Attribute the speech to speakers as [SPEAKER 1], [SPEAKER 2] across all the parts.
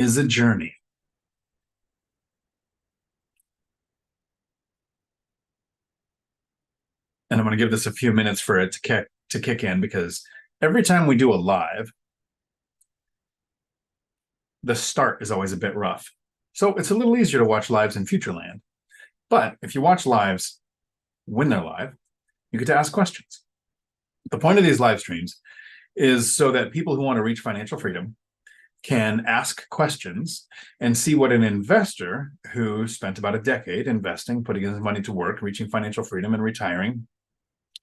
[SPEAKER 1] is a journey. And I'm going to give this a few minutes for it to kick in, because every time we do a live, the start is always a bit rough. So it's a little easier to watch lives in Futureland. But if you watch lives when they're live, you get to ask questions. The point of these live streams is so that people who want to reach financial freedom can ask questions and see what an investor who spent about a decade investing, putting his money to work, reaching financial freedom and retiring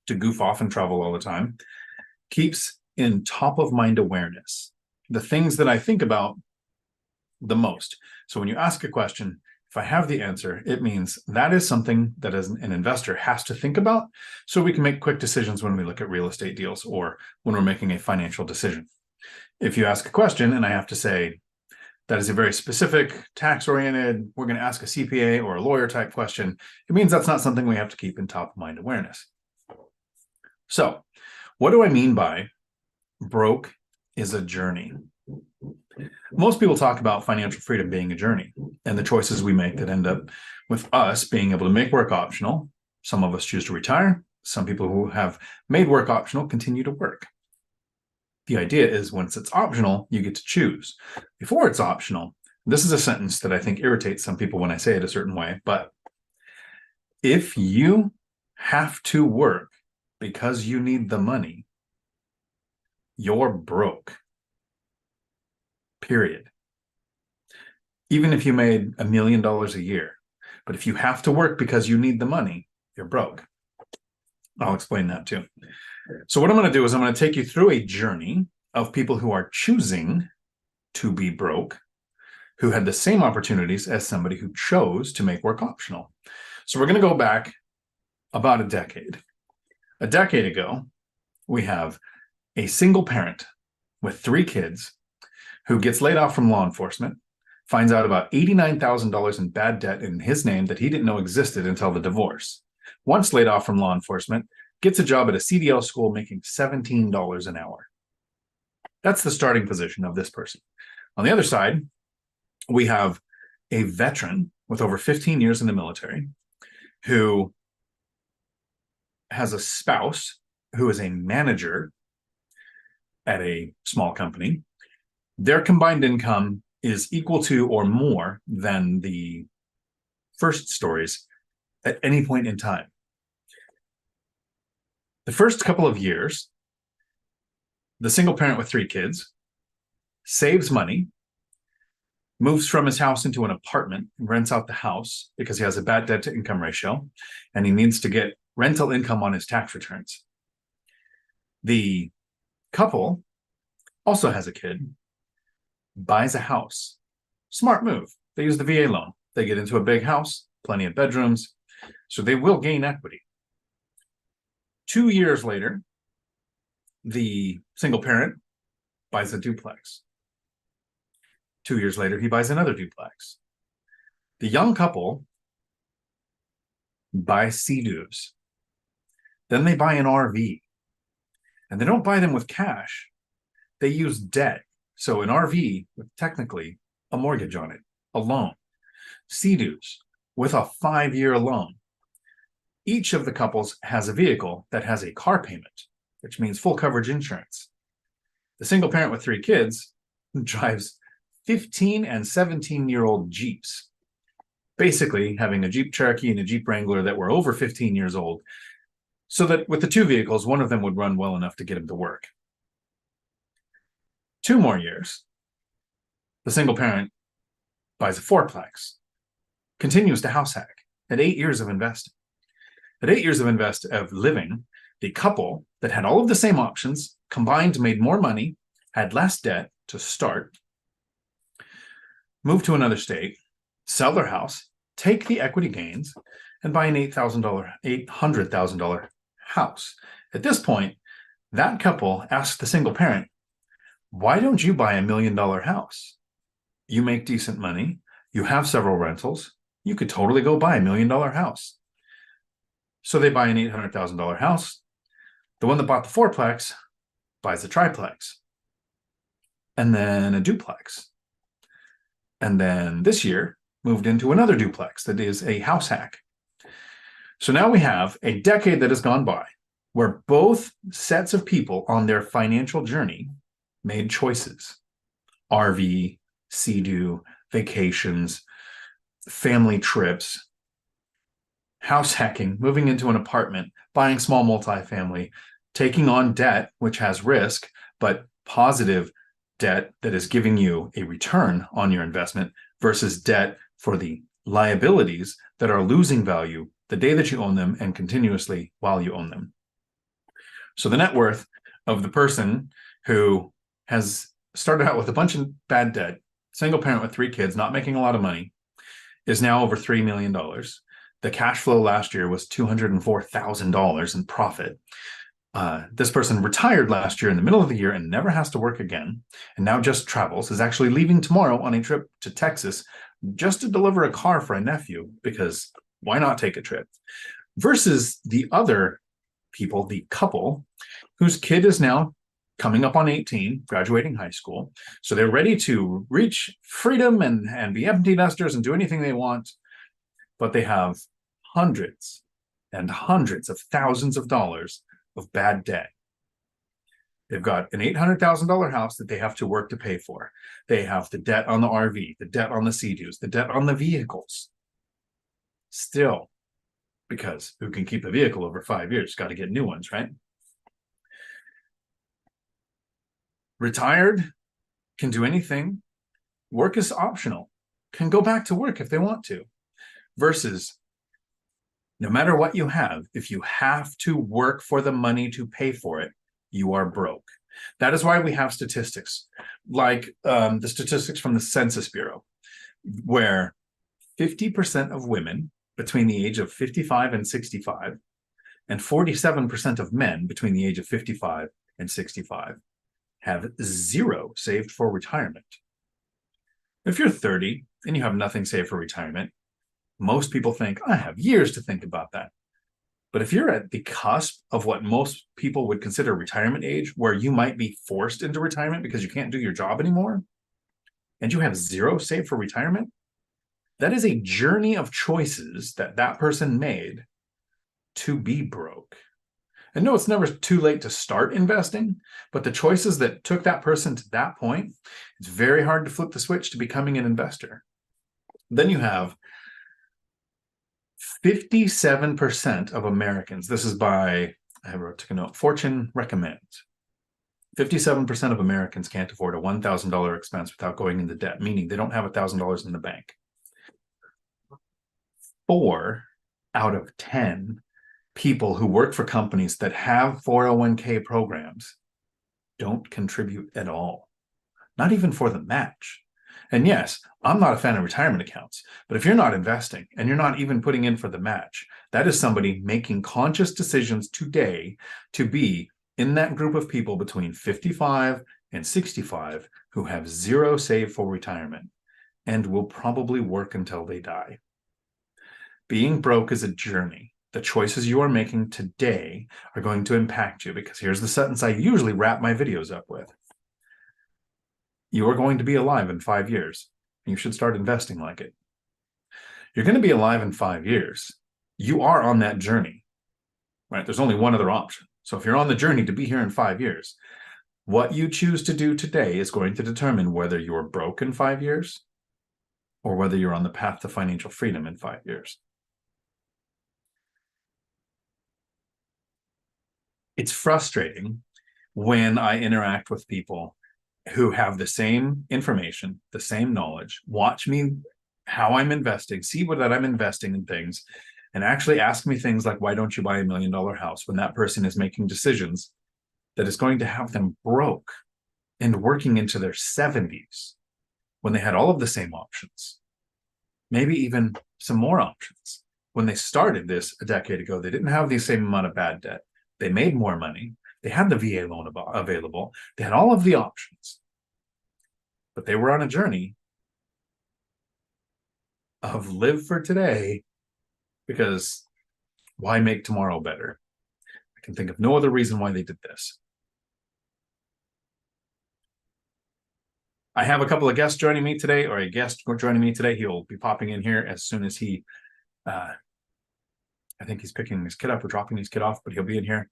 [SPEAKER 1] to goof off and travel all the time, keeps in top of mind awareness. The things that I think about the most. So when you ask a question, if I have the answer, it means that is something that as an investor has to think about, so we can make quick decisions when we look at real estate deals or when we're making a financial decision. If you ask a question and I have to say, that is a very specific, tax-oriented, we're going to ask a CPA or a lawyer type question, it means that's not something we have to keep in top of mind awareness. So what do I mean by broke is a journey? Most people talk about financial freedom being a journey and the choices we make that end up with us being able to make work optional. Some of us choose to retire. Some people who have made work optional continue to work. The idea is once it's optional, you get to choose. Before it's optional, this is a sentence that I think irritates some people when I say it a certain way, but if you have to work because you need the money, you're broke. Period. Even if you made $1 million a year, but if you have to work because you need the money, you're broke. I'll explain that too. So what I'm going to do is I'm going to take you through a journey of people who are choosing to be broke, who had the same opportunities as somebody who chose to make work optional. So we're going to go back about a decade. A decade ago, we have a single parent with 3 kids who gets laid off from law enforcement, finds out about $89,000 in bad debt in his name that he didn't know existed until the divorce. Once laid off from law enforcement, gets a job at a CDL school making $17 an hour. That's the starting position of this person. On the other side, we have a veteran with over 15 years in the military who has a spouse who is a manager at a small company. Their combined income is equal to or more than the first stories at any point in time. The first couple of years, the single parent with 3 kids saves money, moves from his house into an apartment, rents out the house because he has a bad debt to income ratio, and he needs to get rental income on his tax returns. The couple also has a kid, buys a house. Smart move. They use the VA loan. They get into a big house, plenty of bedrooms, so they will gain equity. 2 years later, the single parent buys a duplex. 2 years later, he buys another duplex. The young couple buy Sea-Doos. Then they buy an RV. And they don't buy them with cash. They use debt. So an RV with technically a mortgage on it, a loan. Sea-Doos with a 5-year loan. Each of the couples has a vehicle that has a car payment, which means full coverage insurance. The single parent with 3 kids drives 15 and 17-year-old Jeeps, basically having a Jeep Cherokee and a Jeep Wrangler that were over 15 years old, so that with the 2 vehicles, one of them would run well enough to get him to work. 2 more years, the single parent buys a 4-plex, continues to house hack at 8 years of investing. At 8 years of living, the couple that had all of the same options combined made more money, had less debt to start, move to another state, sell their house, take the equity gains, and buy an $800,000 house. At this point, that couple asked the single parent, why don't you buy $1 million house? You make decent money. You have several rentals. You could totally go buy $1 million house. So they buy an $800,000 house. The one that bought the 4-plex buys a triplex and then a duplex. and then this year moved into another duplex that is a house hack. So now we have a decade that has gone by where both sets of people on their financial journey made choices. RV, Sea-Doo, vacations, family trips, house hacking, moving into an apartment, buying small multifamily, taking on debt, which has risk, but positive debt that is giving you a return on your investment versus debt for the liabilities that are losing value the day that you own them and continuously while you own them. So the net worth of the person who has started out with a bunch of bad debt, single parent with 3 kids, not making a lot of money, is now over $3 million. The cash flow last year was $204,000 in profit. This person retired last year in the middle of the year and never has to work again, and now just travels, is actually leaving tomorrow on a trip to Texas just to deliver a car for a nephew, because why not take a trip? Versus the other people, the couple, whose kid is now coming up on 18, graduating high school. So they're ready to reach freedom and be empty nesters and do anything they want, but they have hundreds and hundreds of thousands of dollars of bad debt. They've got an $800,000 house that they have to work to pay for. They have the debt on the RV, the debt on the Sea-Doos, the debt on the vehicles. Still, because who can keep a vehicle over 5 years? Got to get new ones, right? Retired, can do anything. Work is optional, can go back to work if they want to. Versus, no matter what you have, if you have to work for the money to pay for it, you are broke. That is why we have statistics like the statistics from the Census Bureau, where 50% of women between the age of 55 and 65, and 47% of men between the age of 55 and 65 have zero saved for retirement. If you're 30 and you have nothing saved for retirement, most people think, I have years to think about that. But if you're at the cusp of what most people would consider retirement age, where you might be forced into retirement because you can't do your job anymore, and you have zero saved for retirement, that is a journey of choices that that person made to be broke. And no, it's never too late to start investing, but the choices that took that person to that point, it's very hard to flip the switch to becoming an investor. Then you have 57% of Americans, this is by, took a note, Fortune Recommends. 57% of Americans can't afford a $1,000 expense without going into debt, meaning they don't have $1,000 in the bank. 4 out of 10 people who work for companies that have 401k programs don't contribute at all, not even for the match. And yes, I'm not a fan of retirement accounts, but if you're not investing and you're not even putting in for the match, that is somebody making conscious decisions today to be in that group of people between 55 and 65 who have zero save for retirement and will probably work until they die. Being broke is a journey. The choices you are making today are going to impact you, because here's the sentence I usually wrap my videos up with. You are going to be alive in 5 years, and you should start investing like it. You're going to be alive in 5 years. You are on that journey, right? There's only one other option. So if you're on the journey to be here in 5 years, what you choose to do today is going to determine whether you're broke in 5 years or whether you're on the path to financial freedom in 5 years. It's frustrating when I interact with people who have the same information, the same knowledge, watch me how I'm investing, see that I'm investing in things, and actually ask me things like, why don't you buy $1 million house, when that person is making decisions that is going to have them broke and working into their 70s when they had all of the same options, maybe even some more options. When they started this a decade ago, they didn't have the same amount of bad debt. They made more money. They had the VA loan available. They had all of the options. But they were on a journey of live for today, because why make tomorrow better? I can think of no other reason why they did this. I have a couple of guests joining me today, or a guest joining me today. He'll be popping in here as soon as he, I think he's picking his kid up or dropping his kid off, but he'll be in here.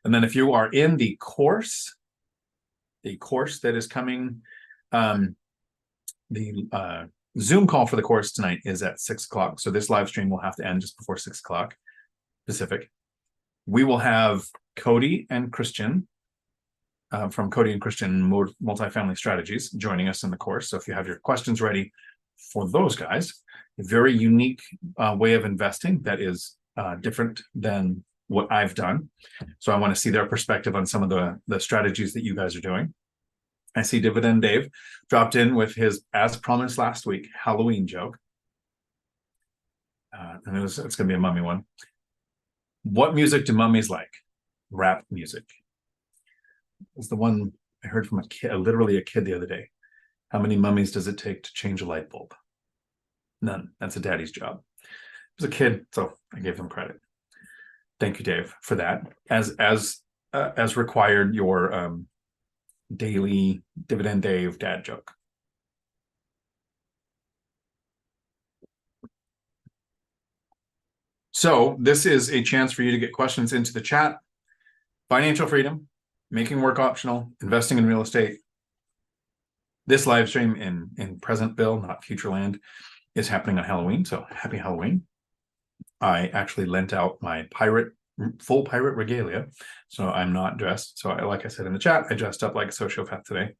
[SPEAKER 1] And then if you are in the course that is coming, the Zoom call for the course tonight is at 6 o'clock. So this live stream will have to end just before 6 o'clock Pacific. We will have Cody and Christian from Cody and Christian Multifamily Strategies joining us in the course. So if you have your questions ready for those guys, a very unique way of investing that is different than what I've done. So I want to see their perspective on some of the strategies that you guys are doing. I see Dividend Dave dropped in with his, as promised last week, Halloween joke. And it's going to be a mummy one. What music do mummies like? Rap music. It's the one I heard from a kid, literally a kid the other day. How many mummies does it take to change a light bulb? None. That's a daddy's job. It was a kid, so I gave him credit. Thank you, Dave, for that. As required, your daily Dividend Dave dad joke. So this is a chance for you to get questions into the chat. Financial freedom, making work optional, investing in real estate. This live stream in present bill, not future land, is happening on Halloween. So happy Halloween. I actually lent out my full pirate regalia. So I'm not dressed. So like I said in the chat, I dressed up like a sociopath today.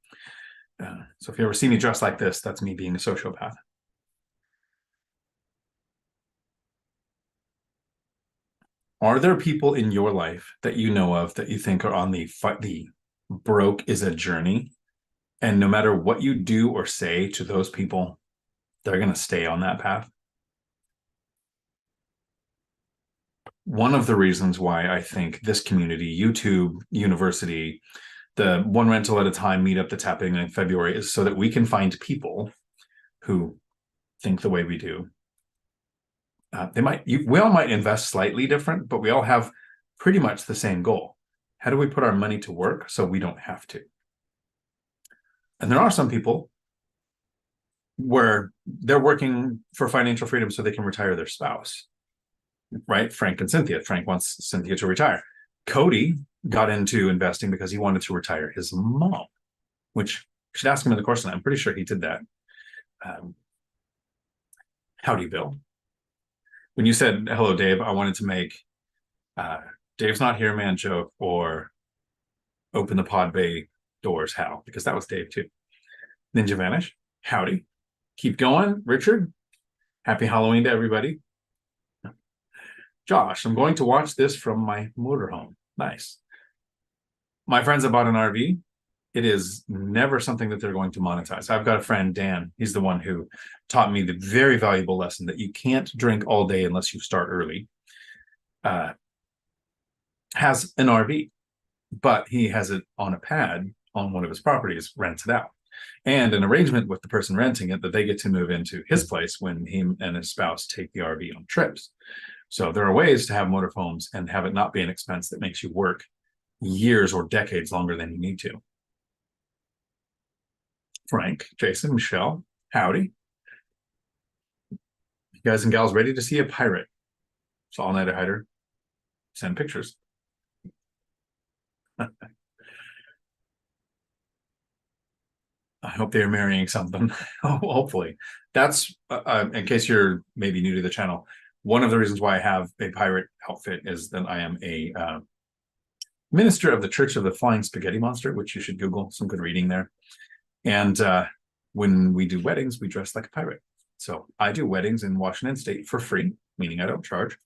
[SPEAKER 1] So if you ever see me dressed like this, that's me being a sociopath. Are there people in your life that you know of that you think are on the broke is a journey? And no matter what you do or say to those people, they're going to stay on that path? One of the reasons why I think this community, YouTube, university, the one rental at a time meetup that's happening in February is so that we can find people who think the way we do. We all might invest slightly different, but we all have pretty much the same goal. How do we put our money to work so we don't have to? And there are some people where they're working for financial freedom so they can retire their spouse, right? Frank and Cynthia. Frank wants Cynthia to retire. Cody got into investing because he wanted to retire his mom, which you should ask him in the course, and I'm pretty sure he did that. Howdy, Bill. When you said, hello, Dave, I wanted to make Dave's not here, man joke, or open the pod bay doors, Hal, because that was Dave too. Ninja Vanish, howdy. Keep going, Richard. Happy Halloween to everybody. Josh, I'm going to watch this from my motorhome. Nice. My friends that bought an RV, it is never something that they're going to monetize. I've got a friend, Dan. He's the one who taught me the very valuable lesson that you can't drink all day unless you start early. Has an RV, but he has it on a pad on one of his properties, rents it out. And an arrangement with the person renting it that they get to move into his place when him and his spouse take the RV on trips. So there are ways to have motorhomes and have it not be an expense that makes you work years or decades longer than you need to. Frank, Jason, Michelle, howdy. You guys and gals ready to see a pirate? It's all-nighter hider. Send pictures. I hope they're marrying something. Hopefully. That's, in case you're maybe new to the channel, one of the reasons why I have a pirate outfit is that I am a minister of the Church of the Flying Spaghetti Monster, which you should Google, some good reading there. And when we do weddings, we dress like a pirate. So I do weddings in Washington State for free, meaning I don't charge.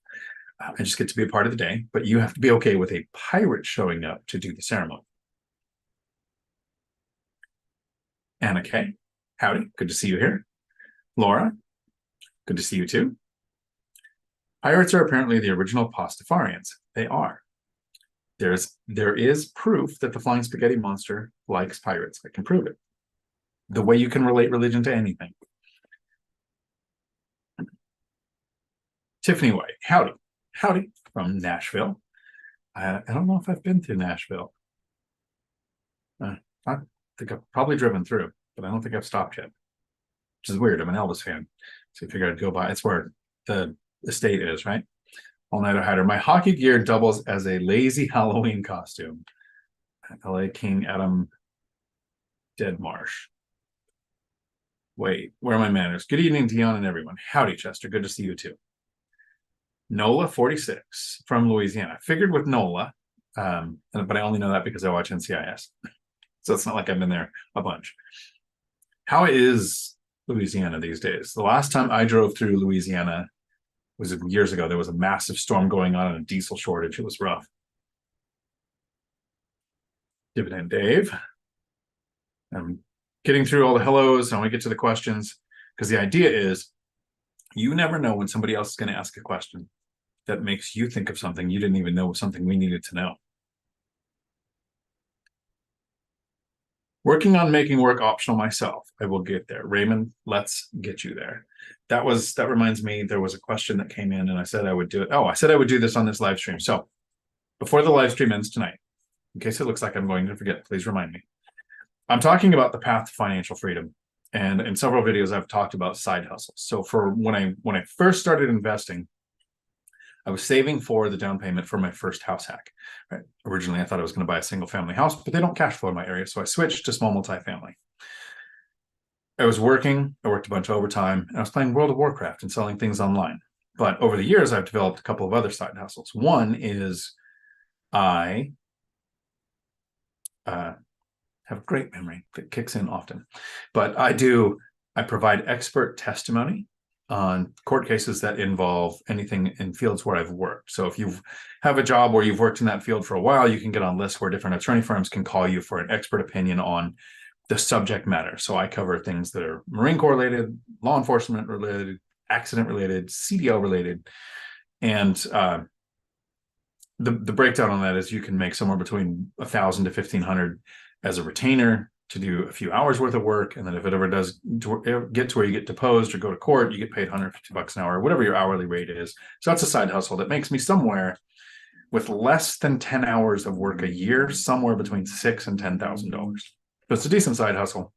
[SPEAKER 1] I just get to be a part of the day, but you have to be okay with a pirate showing up to do the ceremony. Anna Kay, howdy, good to see you here. Laura, good to see you too. Pirates are apparently the original Pastafarians. They are. There is proof that the Flying Spaghetti Monster likes pirates. I can prove it. The way you can relate religion to anything. Tiffany White, howdy. Howdy from Nashville. I don't know if I've been through Nashville. I think I've probably driven through. but I don't think I've stopped yet, which is weird. I'm an Elvis fan. So I figured I'd go by. It's where the estate is, right? All-nighter hider. My hockey gear doubles as a lazy Halloween costume. LA King Adam Deadmarsh. Wait, where are my manners? Good evening, Dion and everyone. Howdy, Chester. Good to see you too. Nola 46 from Louisiana. I figured with Nola, but I only know that because I watch NCIS. So it's not like I've been there a bunch. How is Louisiana these days? The last time I drove through Louisiana was years ago. There was a massive storm going on and a diesel shortage. It was rough. Dividend Dave. I'm getting through all the hellos. I want to get to the questions because the idea is you never know when somebody else is going to ask a question that makes you think of something you didn't even know was something we needed to know. Working on making work optional myself. I will get there. Raymond, let's get you there. That reminds me, there was a question that came in and I said I would do it. Oh, I said I would do this on this live stream. So before the live stream ends tonight, in case it looks like I'm going to forget, please remind me. I'm talking about the path to financial freedom. And in several videos, I've talked about side hustles. So for when I first started investing, I was saving for the down payment for my first house hack. Right? Originally, I thought I was going to buy a single family house, but they don't cash flow in my area. So I switched to small multifamily. I was working, I worked a bunch of overtime, and I was playing World of Warcraft and selling things online. But over the years, I've developed a couple of other side hustles. One is I have a great memory that kicks in often, but I provide expert testimony on court cases that involve anything in fields where I've worked. So if you have a job where you've worked in that field for a while, you can get on lists where different attorney firms can call you for an expert opinion on the subject matter. So I cover things that are Marine Corps related, law enforcement related, accident related, CDL related. And the breakdown on that is you can make somewhere between $1,000 to $1,500 as a retainer to do a few hours worth of work. And then if it ever does get to where you get deposed or go to court, you get paid $150 an hour, whatever your hourly rate is. So that's a side hustle that makes me somewhere with less than 10 hours of work a year, somewhere between $6,000 and $10,000. So it's a decent side hustle.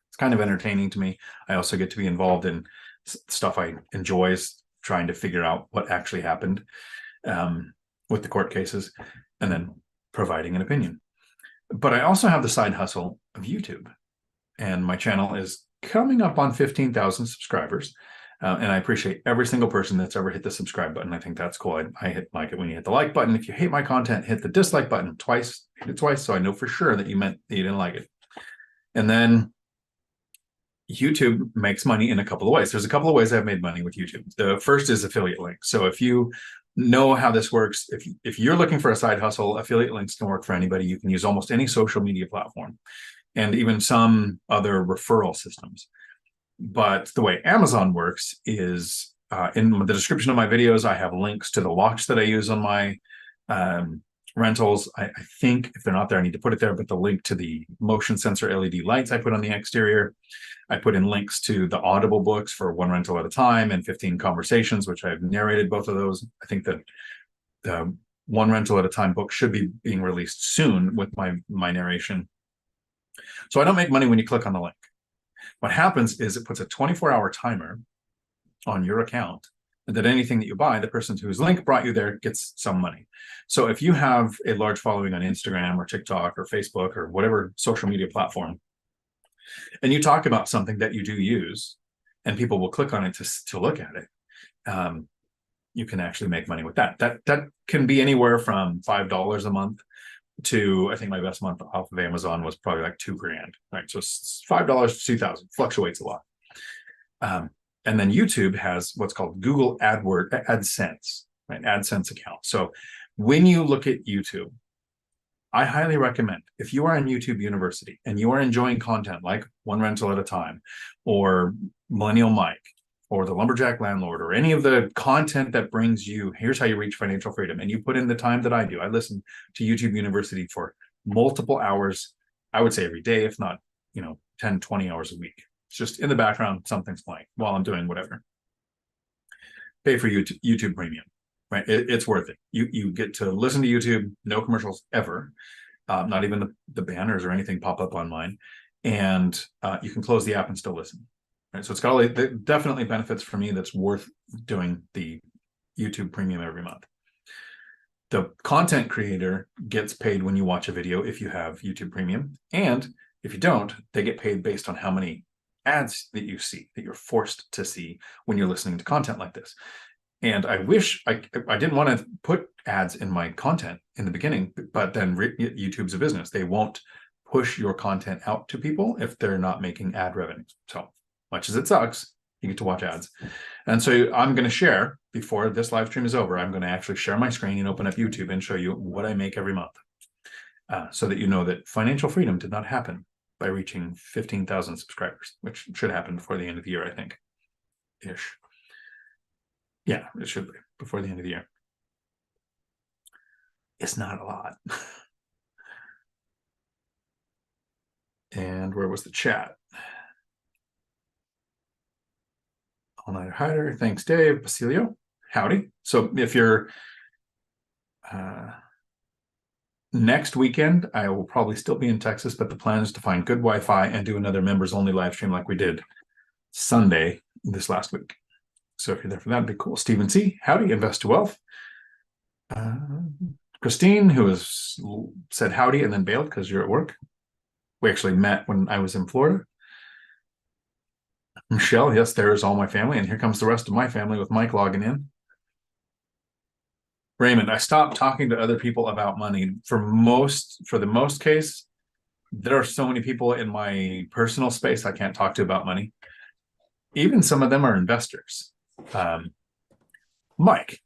[SPEAKER 1] It's kind of entertaining to me. I also get to be involved in stuff I enjoy, trying to figure out what actually happened with the court cases and then providing an opinion. But I also have the side hustle of YouTube, and my channel is coming up on 15,000 subscribers. And I appreciate every single person that's ever hit the subscribe button. I think that's cool. I like it when you hit the like button. If you hate my content, hit the dislike button twice. Hit it twice so I know for sure that you meant that you didn't like it. And then YouTube makes money in a couple of ways. There's a couple of ways I've made money with YouTube. The first is affiliate links. So if you know how this works, if you're looking for a side hustle, affiliate links can work for anybody. You can use almost any social media platform and even some other referral systems. But the way Amazon works is in the description of my videos, I have links to the locks that I use on my rentals. I think if they're not there, I need to put it there, but the link to the motion sensor LED lights I put on the exterior. I put in links to the Audible books for One Rental at a Time and 15 Conversations, which I've narrated both of those. I think that the One Rental at a Time book should be being released soon with my narration. So I don't make money when you click on the link. What happens is it puts a 24-hour timer on your account, and that anything that you buy, the person whose link brought you there gets some money. So if you have a large following on Instagram or TikTok or Facebook or whatever social media platform, and you talk about something that you do use, and people will click on it to look at it, you can actually make money with that. That can be anywhere from $5 a month to, I think my best month off of Amazon was probably like $2,000, right? So it's $5 to $2,000, fluctuates a lot. And then YouTube has what's called Google AdSense, right? AdSense account. So when you look at YouTube, I highly recommend, if you are in YouTube University and you are enjoying content like One Rental at a Time or Millennial Mike or the Lumberjack Landlord or any of the content that brings you, here's how you reach financial freedom, and you put in the time that I do. I listen to YouTube University for multiple hours, I would say every day, if not, 10, 20 hours a week. It's just in the background, something's playing while I'm doing whatever. Pay for YouTube Premium. Right, it's worth it. You get to listen to YouTube, no commercials ever, not even the banners or anything pop up on mine, and you can close the app and still listen. Right? So it's got all the definitely benefits for me that's worth doing the YouTube Premium every month. The content creator gets paid when you watch a video if you have YouTube Premium, and if you don't, they get paid based on how many ads that you see, that you're forced to see when you're listening to content like this. And I wish I didn't want to put ads in my content in the beginning, but then YouTube's a business. They won't push your content out to people if they're not making ad revenues. So much as it sucks, you get to watch ads. And so I'm going to share, before this live stream is over, I'm going to actually share my screen and open up YouTube and show you what I make every month, so that you know that financial freedom did not happen by reaching 15,000 subscribers, which should happen before the end of the year, I think, ish. Yeah, it should be before the end of the year. It's not a lot. And where was the chat? All-nighter hider. Thanks, Dave. Basilio. Howdy. So if you're next weekend, I will probably still be in Texas, but the plan is to find good Wi-Fi and do another members-only live stream like we did Sunday this last week. So if you're there for that, it'd be cool. Stephen C. Howdy. Invest to Wealth. Christine, who has said howdy and then bailed because you're at work. We actually met when I was in Florida. Michelle, yes, there is all my family. And here comes the rest of my family with Mike logging in. Raymond, I stopped talking to other people about money. For the most case, there are so many people in my personal space I can't talk to about money. Even some of them are investors. Mike,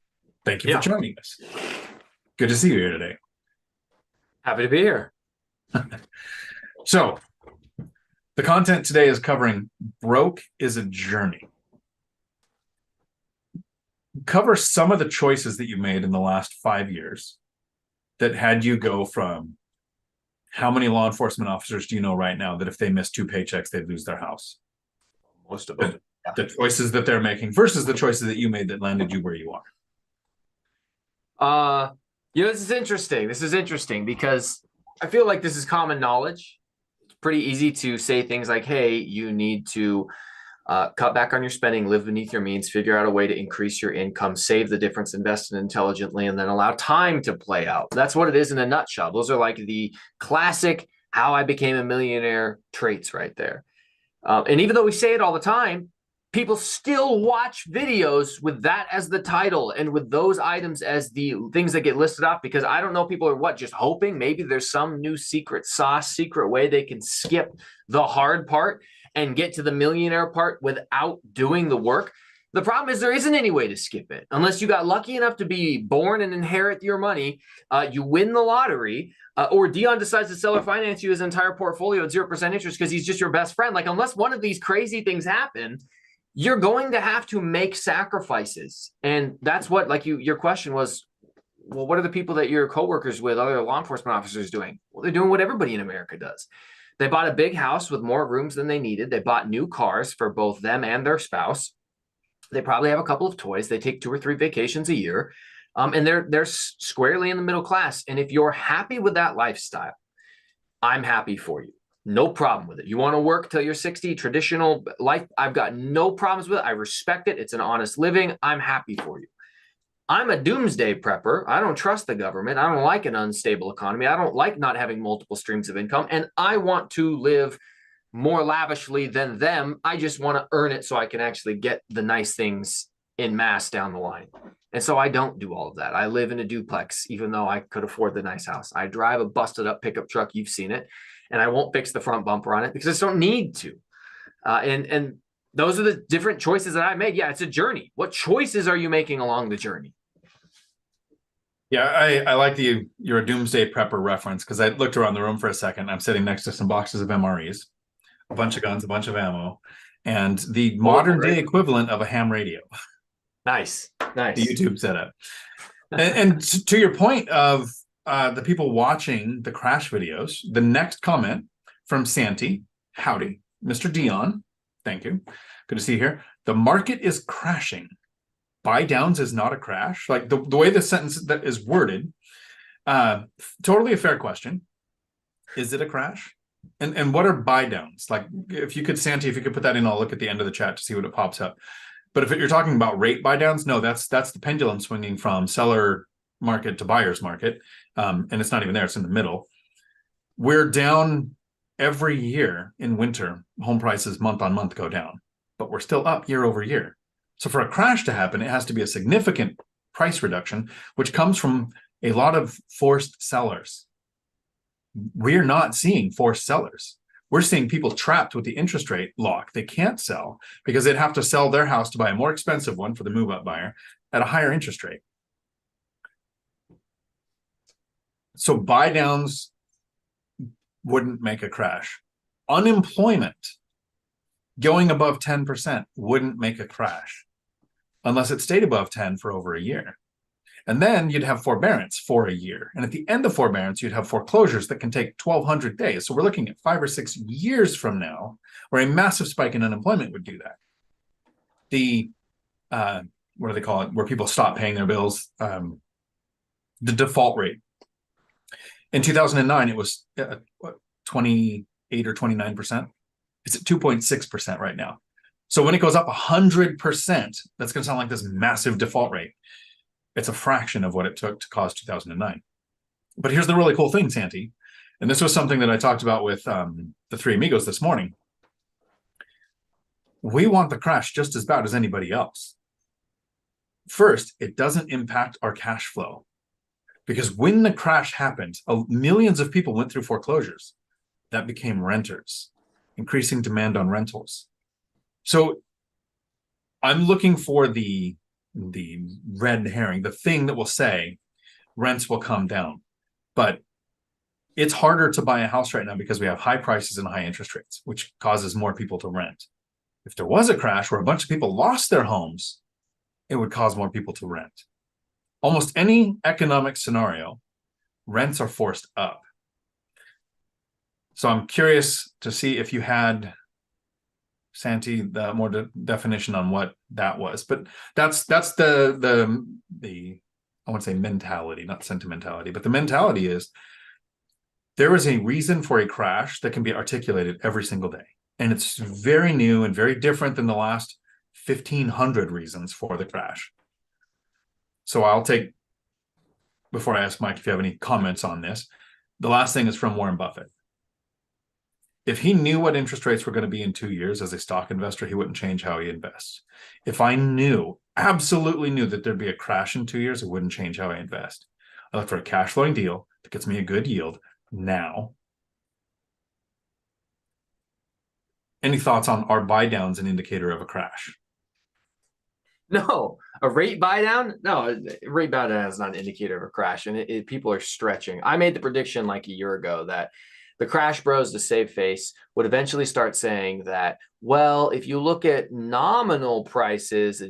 [SPEAKER 1] thank you for joining us. Good to see you here today.
[SPEAKER 2] Happy to be here.
[SPEAKER 1] So, the content today is covering broke is a journey. Cover some of the choices that you made in the last 5 years that had you go from, how many law enforcement officers do you know right now that if they miss 2 paychecks, they'd lose their house?
[SPEAKER 2] Most of them.
[SPEAKER 1] The choices that they're making versus the choices that you made that landed you where you
[SPEAKER 2] are. This is interesting. This is interesting because I feel like this is common knowledge. It's pretty easy to say things like, hey, you need to cut back on your spending, live beneath your means, figure out a way to increase your income, save the difference, invest intelligently, and then allow time to play out. That's what it is in a nutshell. Those are like the classic how I became a millionaire traits right there. And even though we say it all the time, people still watch videos with that as the title and with those items as the things that get listed off, because I don't know, people are just hoping maybe there's some new secret sauce, secret way they can skip the hard part and get to the millionaire part without doing the work. The problem is there isn't any way to skip it unless you got lucky enough to be born and inherit your money. You win the lottery, or Dion decides to sell or finance you his entire portfolio at 0% interest because he's just your best friend. Like, unless one of these crazy things happen, you're going to have to make sacrifices. And that's what, like, your question was, well, what are the people that you're coworkers with, other law enforcement officers, doing? Well, they're doing what everybody in America does. They bought a big house with more rooms than they needed. They bought new cars for both them and their spouse. They probably have a couple of toys. They take 2 or 3 vacations a year. And they're squarely in the middle class. And if you're happy with that lifestyle, I'm happy for you. No problem with it. You want to work till you're 60, traditional life, I've got no problems with it. I respect it. It's an honest living. I'm happy for you. I'm a doomsday prepper. I don't trust the government. I don't like an unstable economy. I don't like not having multiple streams of income. And I want to live more lavishly than them. I just want to earn it so I can actually get the nice things in mass down the line. And so I don't do all of that. I live in a duplex, even though I could afford the nice house. I drive a busted up pickup truck. You've seen it. And I won't fix the front bumper on it because I just don't need to. And those are the different choices that I made. Yeah, it's a journey. What choices are you making along the journey?
[SPEAKER 1] Yeah, I like you're a doomsday prepper reference, because I looked around the room for a second. I'm sitting next to some boxes of MREs, a bunch of guns, a bunch of ammo, and the modern day equivalent of a ham radio.
[SPEAKER 2] Nice.
[SPEAKER 1] The YouTube setup. And to your point of the people watching the crash videos, the next comment from Santi, howdy, Mr. Dion, thank you. Good to see you here. The market is crashing. Buy downs is not a crash. Like the way the sentence that is worded, totally a fair question. Is it a crash? And what are buy downs? Like if you could, Santi, if you could put that in, I'll look at the end of the chat to see what it pops up. But if you're talking about rate buy downs, no, that's the pendulum swinging from seller market to buyer's market. And it's not even there, it's in the middle. We're down every year in winter. Home prices month on month go down, but we're still up year over year. So for a crash to happen, it has to be a significant price reduction, which comes from a lot of forced sellers. We're not seeing forced sellers. We're seeing people trapped with the interest rate lock. They can't sell because they'd have to sell their house to buy a more expensive one for the move-up buyer at a higher interest rate. So buy downs wouldn't make a crash. Unemployment going above 10% wouldn't make a crash unless it stayed above 10 for over a year. And then you'd have forbearance for a year. And at the end of forbearance, you'd have foreclosures that can take 1,200 days. So we're looking at 5 or 6 years from now where a massive spike in unemployment would do that. The, what do they call it? Where people stop paying their bills, the default rate. In 2009, it was 28 or 29%. It's at 2.6% right now. So when it goes up 100%, that's going to sound like this massive default rate. It's a fraction of what it took to cause 2009. But here's the really cool thing, Santi. And this was something that I talked about with the three amigos this morning. We want the crash just as bad as anybody else. First, it doesn't impact our cash flow. Because when the crash happened, millions of people went through foreclosures. That became renters, increasing demand on rentals. So I'm looking for the red herring, the thing that will say rents will come down. But it's harder to buy a house right now because we have high prices and high interest rates, which causes more people to rent. If there was a crash where a bunch of people lost their homes, it would cause more people to rent. Almost any economic scenario, rents are forced up. So I'm curious to see if you had, Santi, the more definition on what that was. But that's the I want to say mentality, not sentimentality, but the mentality is there is a reason for a crash that can be articulated every single day. And it's very new and very different than the last 1,500 reasons for the crash. So I'll take, before I ask Mike if you have any comments on this, the last thing is from Warren Buffett. If he knew what interest rates were going to be in 2 years as a stock investor, he wouldn't change how he invests. If I absolutely knew that there'd be a crash in 2 years, it wouldn't change how I invest. I look for a cash flowing deal that gets me a good yield now. Any thoughts on are buy downs an indicator of a crash?
[SPEAKER 2] No, a rate buy down? No, a rate buy down is not an indicator of a crash, and people are stretching. I made the prediction like a year ago that the crash bros to save face would eventually start saying that, well, if you look at nominal prices,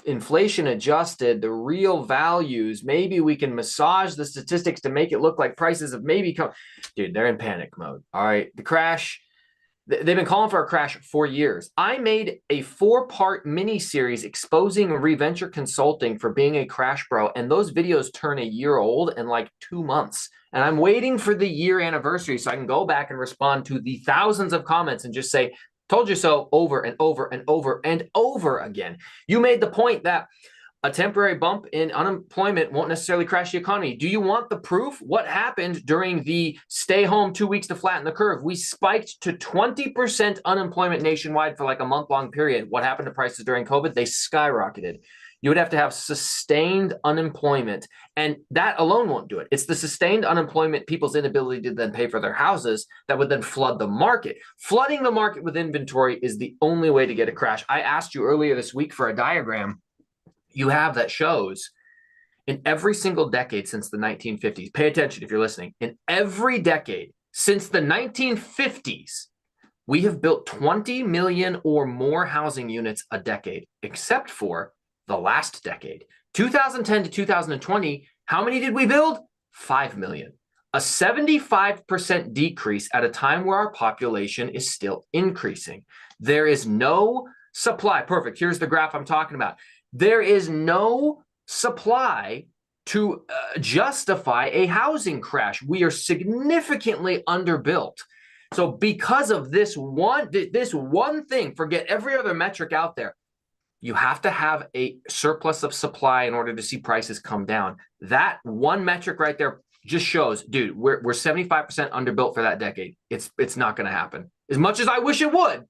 [SPEAKER 2] inflation adjusted, the real values, maybe we can massage the statistics to make it look like prices have maybe come. Dude, they're in panic mode. All right, the crash. They've been calling for a crash for years. I made a 4-part mini series exposing reventure consulting for being a crash bro. And those videos turn a year old in like 2 months. And I'm waiting for the year anniversary so I can go back and respond to the thousands of comments and just say, told you so over and over and over and over again. You made the point that a temporary bump in unemployment won't necessarily crash the economy. Do you want the proof? What happened during the stay home 2 weeks to flatten the curve? We spiked to 20% unemployment nationwide for like a month-long period. What happened to prices during COVID? They skyrocketed. You would have to have sustained unemployment, and that alone won't do it. It's the sustained unemployment, people's inability to then pay for their houses, that would then flood the market. Flooding the market with inventory is the only way to get a crash. I asked you earlier this week for a diagram you have that shows in every single decade since the 1950s, pay attention if you're listening, in every decade since the 1950s, we have built 20 million or more housing units a decade, except for the last decade. 2010 to 2020, how many did we build? 5 million. A 75% decrease at a time where our population is still increasing. There is no supply. Perfect. Here's the graph I'm talking about. There is no supply to justify a housing crash. We are significantly underbuilt. So because of this one thing, forget every other metric out there. You have to have a surplus of supply in order to see prices come down. That one metric right there just shows, dude, we're 75% underbuilt for that decade. It's not going to happen. As much as I wish it would,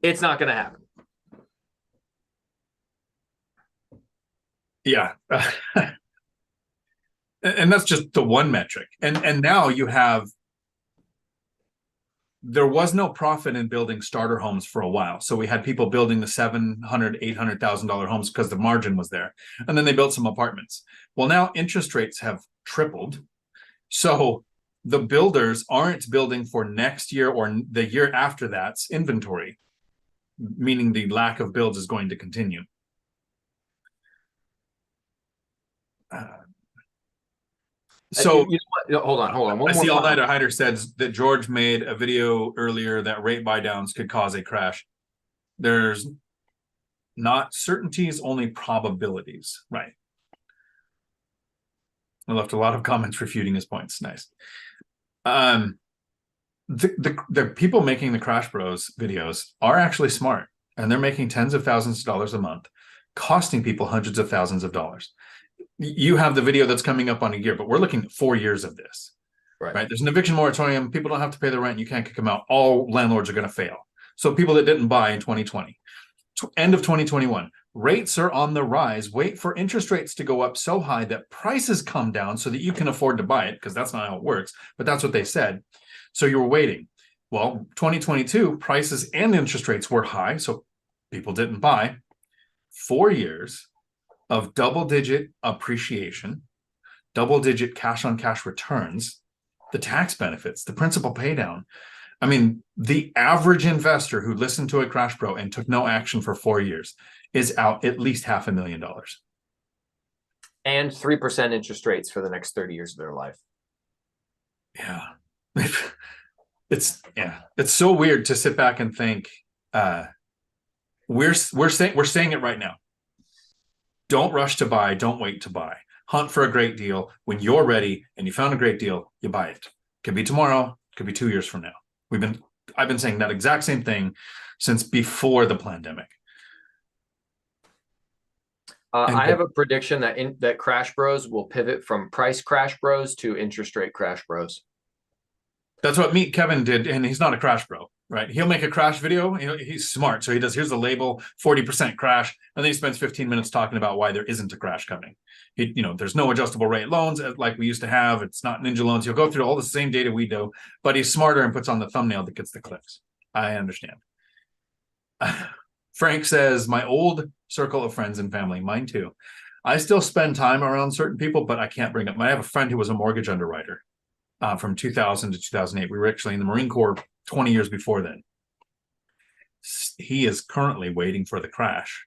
[SPEAKER 2] it's not going to happen.
[SPEAKER 1] Yeah. And that's just the one metric. And now you have, there was no profit in building starter homes for a while. So we had people building the $700,000, $800,000 homes because the margin was there. And then they built some apartments. Well, now interest rates have tripled. So the builders aren't building for next year or the year after that's inventory, meaning the lack of builds is going to continue. So
[SPEAKER 2] hold on.
[SPEAKER 1] I see All Nighter Hider says that George made a video earlier that rate buy downs could cause a crash. There's not certainties, only probabilities. Right. I left a lot of comments refuting his points. Nice. The people making the Crash Bros videos are actually smart, and they're making tens of thousands of dollars a month, costing people hundreds of thousands of dollars. You have the video that's coming up on a year, but we're looking at 4 years of this. Right? There's an eviction moratorium. People don't have to pay the rent. You can't kick them out. All landlords are going to fail. So people that didn't buy in 2020, end of 2021, rates are on the rise. Wait for interest rates to go up so high that prices come down so that you can afford to buy it, because that's not how it works. But that's what they said. So you were waiting. Well, 2022, prices and interest rates were high, so people didn't buy. 4 years of double-digit appreciation, double-digit cash-on-cash returns, the tax benefits, the principal pay down. I mean, the average investor who listened to a Crash Pro and took no action for 4 years is out at least $500,000.
[SPEAKER 2] And 3% interest rates for the next 30 years of their life.
[SPEAKER 1] Yeah. It's so weird to sit back and think, we're saying it right now. Don't rush to buy. Don't wait to buy. Hunt for a great deal. When you're ready and you found a great deal, you buy it. Could be tomorrow. Could be 2 years from now. I've been saying that exact same thing since before the pandemic.
[SPEAKER 2] I have a prediction that Crash Bros will pivot from price Crash Bros to interest rate Crash Bros.
[SPEAKER 1] That's what Meet Kevin did, and he's not a Crash Bro, right? He'll make a crash video. He's smart, so he does. Here's the label: 40% crash, and then he spends 15 minutes talking about why there isn't a crash coming. There's no adjustable rate loans like we used to have. It's not ninja loans. He'll go through all the same data we do, but he's smarter and puts on the thumbnail that gets the clicks. I understand. Frank says, my old circle of friends and family, mine too. I still spend time around certain people, but I can't bring up. I have a friend who was a mortgage underwriter. From 2000 to 2008. We were actually in the Marine Corps 20 years before then. He is currently waiting for the crash.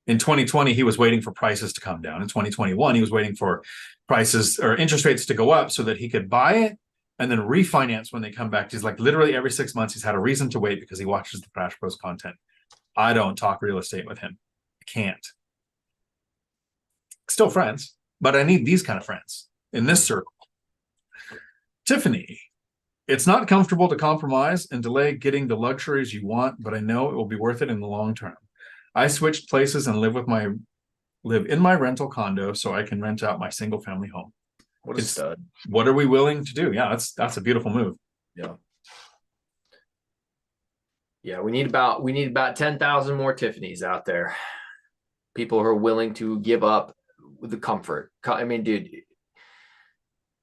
[SPEAKER 1] In 2020, he was waiting for prices to come down. In 2021, he was waiting for prices or interest rates to go up so that he could buy it and then refinance when they come back. He's like, literally every 6 months, he's had a reason to wait because he watches the Crash Bros content. I don't talk real estate with him. I can't. Still friends, but I need these kind of friends in this circle. Tiffany, it's not comfortable to compromise and delay getting the luxuries you want, but I know it will be worth it in the long term. I switched places and live in my rental condo so I can rent out my single family home.
[SPEAKER 2] What a stud.
[SPEAKER 1] What are we willing to do? Yeah, that's a beautiful move.
[SPEAKER 2] Yeah. Yeah, we need about 10,000 more Tiffany's out there. People who are willing to give up the comfort. I mean, dude,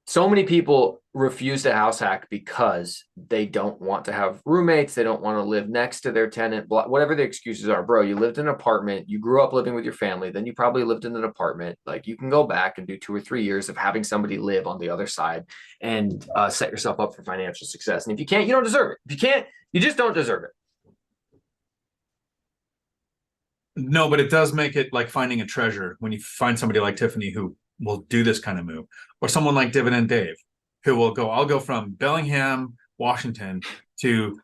[SPEAKER 2] so many people refuse to house hack because they don't want to have roommates. They don't want to live next to their tenant, whatever the excuses are. Bro, you lived in an apartment. You grew up living with your family. Then you probably lived in an apartment. Like, you can go back and do 2 or 3 years of having somebody live on the other side and set yourself up for financial success. And if you can't, you don't deserve it. If you can't, you just don't deserve it.
[SPEAKER 1] No, but it does make it like finding a treasure when you find somebody like Tiffany who will do this kind of move, or someone like Dividend Dave who will go, I'll go from Bellingham, Washington to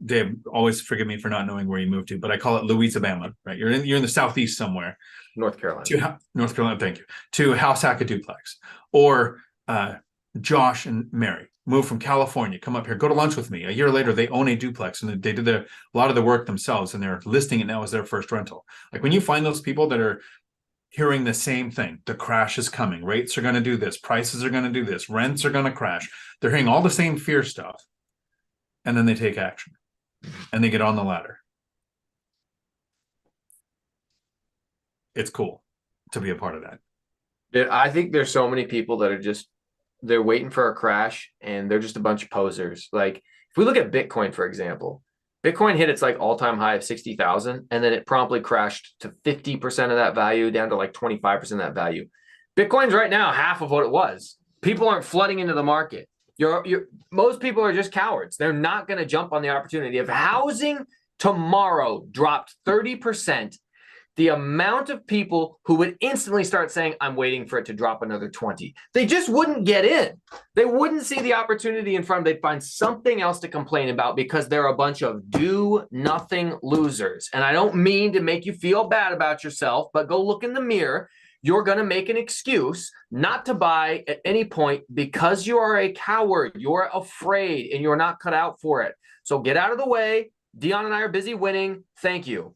[SPEAKER 1] Dave. Always forgive me for not knowing where you moved to, but I call it Louisiana, right? You're in the Southeast somewhere.
[SPEAKER 2] North Carolina.
[SPEAKER 1] North Carolina, thank you. To house hack a duplex. Or Josh and Mary. move from California, come up here, go to lunch with me. A year later, they own a duplex and they did a lot of the work themselves and they're listing it now as their first rental. Like when you find those people that are hearing the same thing, the crash is coming, rates are going to do this, prices are going to do this, rents are going to crash. They're hearing all the same fear stuff. And then they take action and they get on the ladder. It's cool to be a part of that.
[SPEAKER 2] Dude, I think there's so many people that are they're waiting for a crash and they're just a bunch of posers. Like if we look at Bitcoin, for example, Bitcoin hit its like all-time high of 60,000 and then it promptly crashed to 50% of that value down to like 25% of that value. Bitcoin's right now half of what it was. People aren't flooding into the market. Most people are just cowards. They're not going to jump on the opportunity. If housing tomorrow dropped 30%, the amount of people who would instantly start saying, I'm waiting for it to drop another 20. They just wouldn't get in. They wouldn't see the opportunity in front of them. They'd find something else to complain about because they're a bunch of do-nothing losers. And I don't mean to make you feel bad about yourself, but go look in the mirror. You're going to make an excuse not to buy at any point because you are a coward. You're afraid and you're not cut out for it. So get out of the way. Dion and I are busy winning. Thank you.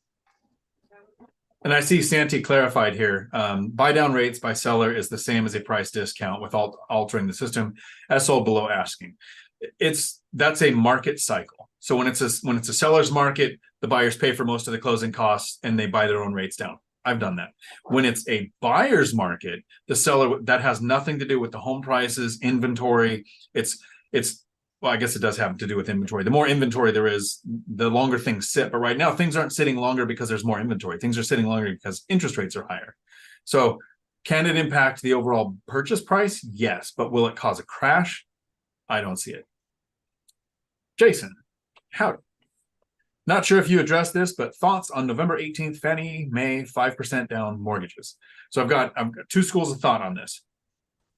[SPEAKER 1] And I see Santi clarified here. Buy down rates by seller is the same as a price discount without altering the system as sold below asking. That's a market cycle. So when it's a seller's market, the buyers pay for most of the closing costs and they buy their own rates down. I've done that. When it's a buyer's market, the seller, that has nothing to do with the home prices, inventory. Well, I guess it does have to do with inventory. The more inventory there is, the longer things sit. But right now, things aren't sitting longer because there's more inventory. Things are sitting longer because interest rates are higher. So can it impact the overall purchase price? Yes. But will it cause a crash? I don't see it. Jason, howdy. Not sure if you addressed this, but thoughts on November 18th, Fannie Mae 5% down mortgages. So I've got two schools of thought on this.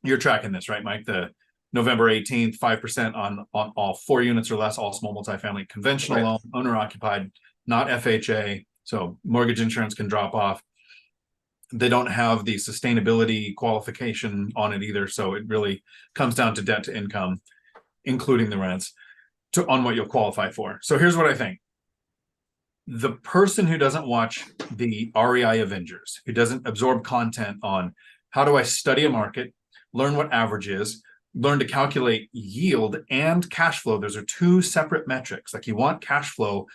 [SPEAKER 1] You're tracking this, right, Mike? The November 18th, 5% on all 4 units or less, all small multifamily, conventional loan, owner occupied, not FHA. So mortgage insurance can drop off. They don't have the sustainability qualification on it either. So it really comes down to debt to income, including the rents, on what you'll qualify for. So here's what I think. The person who doesn't watch the REI Avengers, who doesn't absorb content on how do I study a market, learn what average is, learn to calculate yield and cash flow. Those are two separate metrics. Like you want cash flow.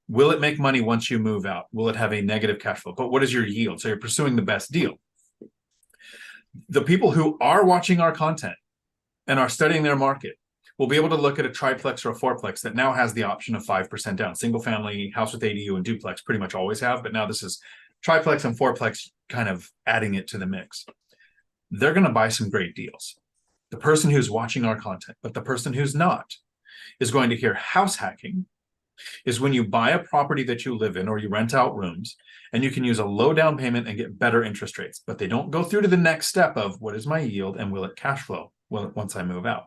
[SPEAKER 1] Will it make money once you move out? Will it have a negative cash flow? But what is your yield? So you're pursuing the best deal. The people who are watching our content and are studying their market will be able to look at a triplex or a fourplex that now has the option of 5% down. Single family, house with ADU, and duplex pretty much always have, but now this is triplex and fourplex kind of adding it to the mix. They're going to buy some great deals. The person who's watching our content, but the person who's not, is going to hear house hacking is when you buy a property that you live in or you rent out rooms and you can use a low down payment and get better interest rates, but they don't go through to the next step of what is my yield and will it cash flow once I move out?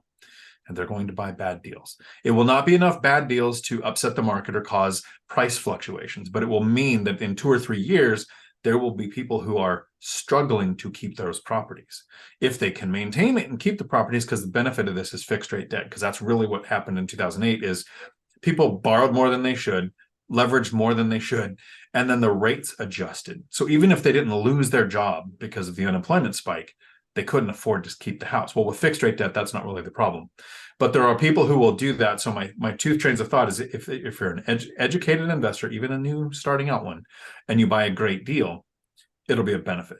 [SPEAKER 1] And they're going to buy bad deals. It will not be enough bad deals to upset the market or cause price fluctuations, but it will mean that in 2 or 3 years, there will be people who are struggling to keep those properties. If they can maintain it and keep the properties, because the benefit of this is fixed rate debt, because that's really what happened in 2008 is people borrowed more than they should, leveraged more than they should, and then the rates adjusted. So even if they didn't lose their job because of the unemployment spike, they couldn't afford to keep the house. Well, with fixed rate debt, that's not really the problem. But there are people who will do that. So my two trains of thought is if you're an educated investor, even a new starting out one, and you buy a great deal, it'll be a benefit.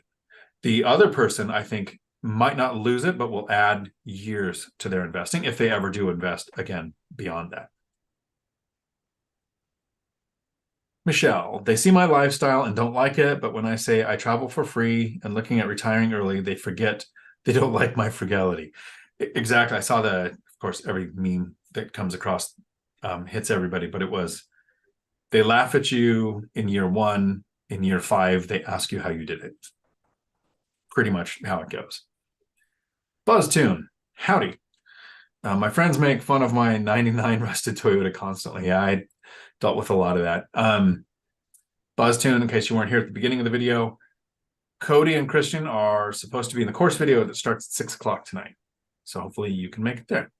[SPEAKER 1] The other person, I think, might not lose it, but will add years to their investing if they ever do invest again beyond that. Michelle, they see my lifestyle and don't like it, but when I say I travel for free and looking at retiring early, they forget they don't like my frugality. Exactly. I saw of course, every meme that comes across hits everybody, but it was, they laugh at you in year 1, in year 5, they ask you how you did it. Pretty much how it goes. BuzzTune, howdy. My friends make fun of my 99 rusted Toyota constantly. Yeah, I dealt with a lot of that. BuzzTune, in case you weren't here at the beginning of the video, Cody and Christian are supposed to be in the course video that starts at 6 o'clock tonight. So hopefully you can make it there.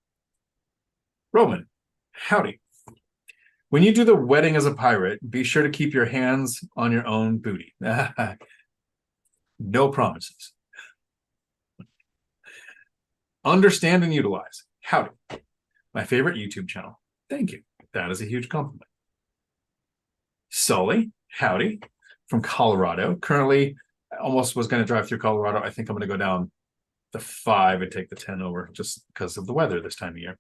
[SPEAKER 1] Roman, howdy. When you do the wedding as a pirate, be sure to keep your hands on your own booty. No promises. Understand and utilize. Howdy. My favorite YouTube channel. Thank you. That is a huge compliment. Sully, howdy. From Colorado. Currently, I almost was going to drive through Colorado. I think I'm going to go down the 5 and take the 10 over just because of the weather this time of year.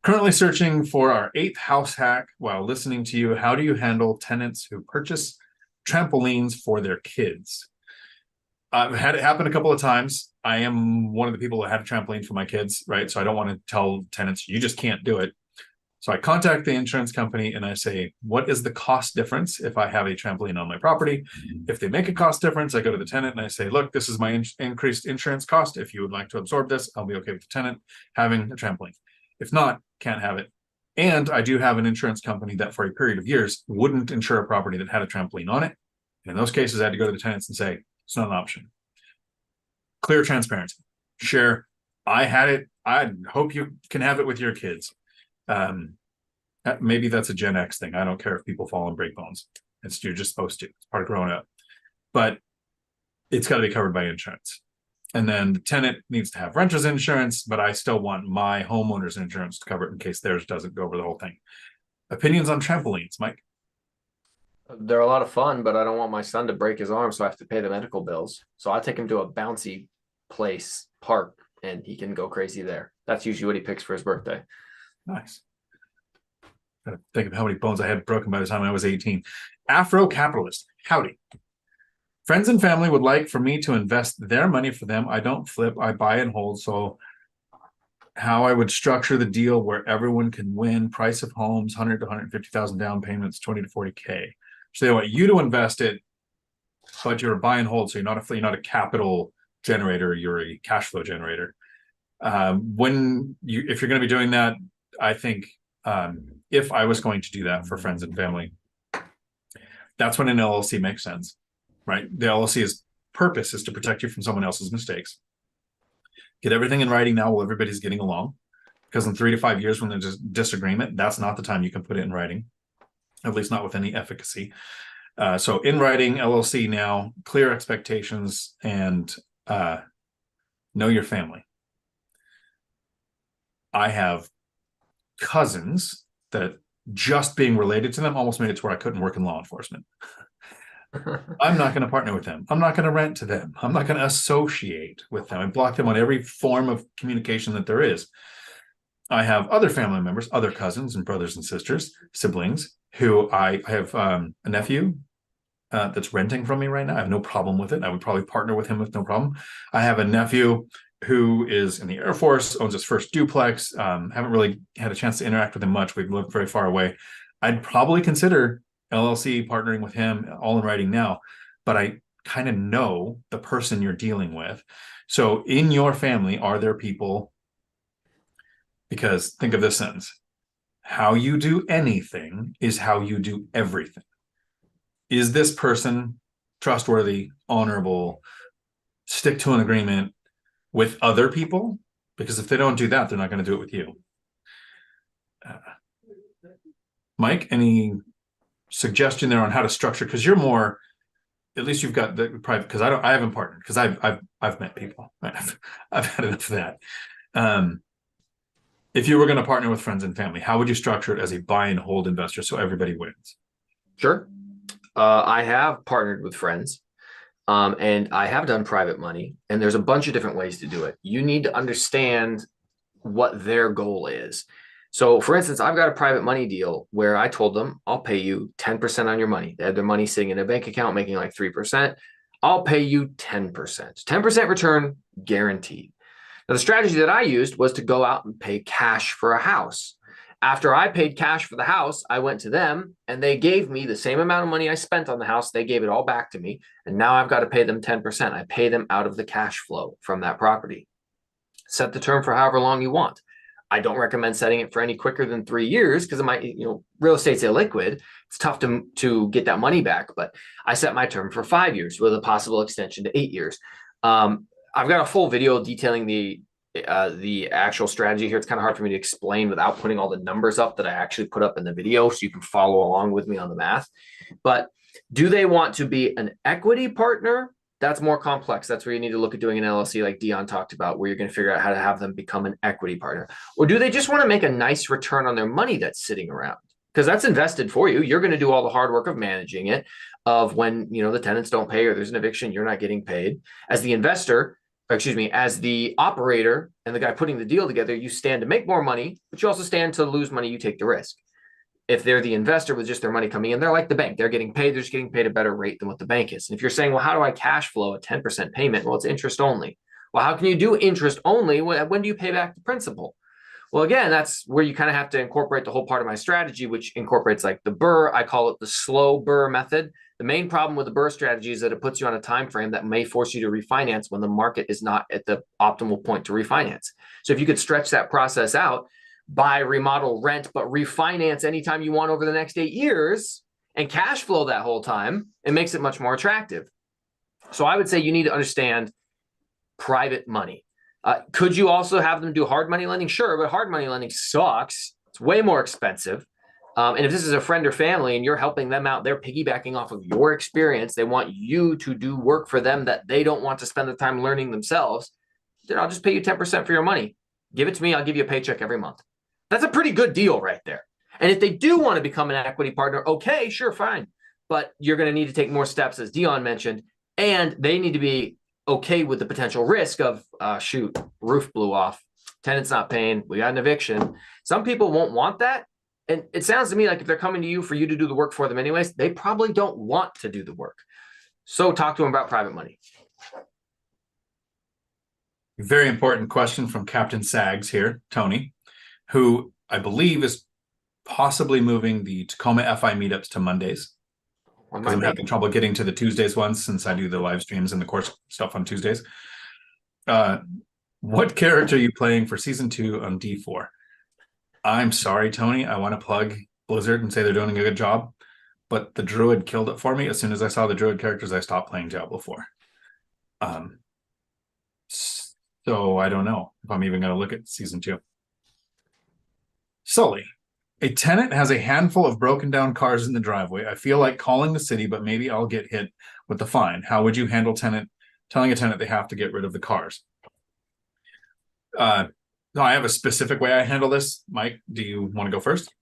[SPEAKER 1] Currently searching for our 8th house hack while listening to you. How do you handle tenants who purchase trampolines for their kids? I've had it happen a couple of times. I am one of the people that had a trampoline for my kids, right? So I don't want to tell tenants, you just can't do it. So I contact the insurance company and I say, what is the cost difference if I have a trampoline on my property? If they make a cost difference, I go to the tenant and I say, look, this is my increased insurance cost. If you would like to absorb this, I'll be okay with the tenant having a trampoline. If not, can't have it. And I do have an insurance company that for a period of years wouldn't insure a property that had a trampoline on it. And in those cases, I had to go to the tenants and say, it's not an option. Clear transparency. Share, I had it. I hope you can have it with your kids. Maybe that's a Gen X thing. I don't care if people fall and break bones. You're just supposed to. It's part of growing up. But it's got to be covered by insurance. And then the tenant needs to have renter's insurance, but I still want my homeowner's insurance to cover it in case theirs doesn't go over the whole thing. Opinions on trampolines, Mike?
[SPEAKER 2] They're a lot of fun, but I don't want my son to break his arm, so I have to pay the medical bills. So I take him to a bouncy place, park, and he can go crazy there. That's usually what he picks for his birthday.
[SPEAKER 1] Nice. Gotta think of how many bones I had broken by the time I was 18. Afro-capitalist, howdy. Friends and family would like for me to invest their money for them. I don't flip, I buy and hold. So how I would structure the deal where everyone can win, price of homes, 100 to 150,000 down payments, 20 to 40K. So they want you to invest it, but you're a buy and hold. So you're not a capital generator, you're a cash flow generator. If you're going to be doing that, I think if I was going to do that for friends and family, that's when an LLC makes sense, right? The LLC's purpose is to protect you from someone else's mistakes. Get everything in writing now while everybody's getting along, because in 3 to 5 years when there's a disagreement, that's not the time you can put it in writing, at least not with any efficacy. So in writing, LLC now, clear expectations, and know your family. I have cousins that just being related to them almost made it to where I couldn't work in law enforcement. I'm not going to partner with them. I'm not going to rent to them. I'm not going to associate with them. I block them on every form of communication that there is. I have other family members, other cousins and brothers and sisters, siblings, who I have a nephew that's renting from me right now. I have no problem with it. I would probably partner with him with no problem. I have a nephew who is in the Air Force, owns his first duplex. Haven't really had a chance to interact with him much. We've lived very far away. I'd probably consider LLC partnering with him, all in writing now, but I kind of know the person you're dealing with. So in your family, are there people, because think of this sentence, how you do anything is how you do everything. Is this person trustworthy, honorable, stick to an agreement with other people? Because if they don't do that, they're not going to do it with you. Mike, any suggestion there on how to structure? Because you're more, at least you've got the private, because I haven't partnered, because I've met people. I've had enough of that. If you were going to partner with friends and family, how would you structure it as a buy and hold investor so everybody wins?
[SPEAKER 2] Sure. I have partnered with friends, and I have done private money, and there's a bunch of different ways to do it. You need to understand what their goal is. So for instance, I've got a private money deal where I told them, I'll pay you 10% on your money. They had their money sitting in a bank account making like 3%. I'll pay you 10%. 10% return guaranteed. Now, the strategy that I used was to go out and pay cash for a house. After I paid cash for the house, I went to them and they gave me the same amount of money I spent on the house. They gave it all back to me. And now I've got to pay them 10%. I pay them out of the cash flow from that property. Set the term for however long you want. I don't recommend setting it for any quicker than 3 years because it might, real estate's illiquid. It's tough to get that money back. But I set my term for 5 years with a possible extension to 8 years. I've got a full video detailing the the actual strategy here. It's kind of hard for me to explain without putting all the numbers up that I actually put up in the video, so you can follow along with me on the math. But do they want to be an equity partner? That's more complex. That's where you need to look at doing an LLC like Dion talked about, where you're going to figure out how to have them become an equity partner. Or do they just want to make a nice return on their money that's sitting around? Because that's invested for you. You're going to do all the hard work of managing it, of when, you know, the tenants don't pay or there's an eviction, you're not getting paid. As the investor, excuse me, as the operator and the guy putting the deal together, you stand to make more money, but you also stand to lose money. You take the risk. If they're the investor with just their money coming in, they're like the bank. They're getting paid. They're just getting paid a better rate than what the bank is. And if you're saying, well, how do I cash flow a 10% payment? Well, it's interest only. Well, how can you do interest only? When do you pay back the principal? Well, again, that's where you kind of have to incorporate the whole part of my strategy, which incorporates like the BRRRR. I call it the slow BRRRR method. The main problem with the BRRRR strategy is that it puts you on a time frame that may force you to refinance when the market is not at the optimal point to refinance. So if you could stretch that process out, buy, remodel, rent, but refinance anytime you want over the next 8 years and cash flow that whole time, it makes it much more attractive. So I would say you need to understand private money. Could you also have them do hard money lending? Sure, but hard money lending sucks. It's way more expensive. And if this is a friend or family and you're helping them out, they're piggybacking off of your experience. They want you to do work for them that they don't want to spend the time learning themselves. Then I'll just pay you 10% for your money. Give it to me. I'll give you a paycheck every month. That's a pretty good deal right there. And if they do want to become an equity partner, okay, sure, fine. But you're going to need to take more steps, as Dion mentioned, and they need to be okay with the potential risk of, shoot, roof blew off, tenant's not paying, we got an eviction. Some people won't want that. And it sounds to me like if they're coming to you for you to do the work for them anyways, they probably don't want to do the work. So talk to them about private money.
[SPEAKER 1] Very important question from Captain Sags here, Tony, who I believe is possibly moving the Tacoma FI meetups to Mondays. Because I'm having trouble getting to the Tuesdays ones since I do the live streams and the course stuff on Tuesdays. What character are you playing for season 2 on D4? I'm sorry, Tony. I want to plug Blizzard and say they're doing a good job, but the Druid killed it for me. As soon as I saw the Druid characters, I stopped playing Diablo 4. So I don't know if I'm even going to look at season 2. Sully. A tenant has a handful of broken down cars in the driveway. I feel like calling the city, but maybe I'll get hit with the fine. How would you handle telling a tenant they have to get rid of the cars? No, I have a specific way I handle this. Mike, do you want to go first?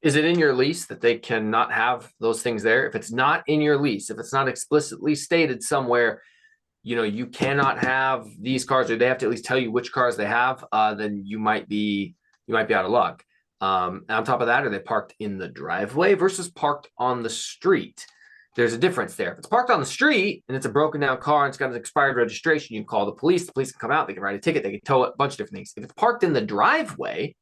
[SPEAKER 2] Is it in your lease that they cannot have those things there? If it's not in your lease, if it's not explicitly stated somewhere, you know, you cannot have these cars, or they have to at least tell you which cars they have, then you might be out of luck. And on top of that, are they parked in the driveway versus parked on the street? There's a difference there. If it's parked on the street and it's a broken down car and it's got an expired registration, you can call the police can come out, they can write a ticket, they can tow it, a bunch of different things. If it's parked in the driveway,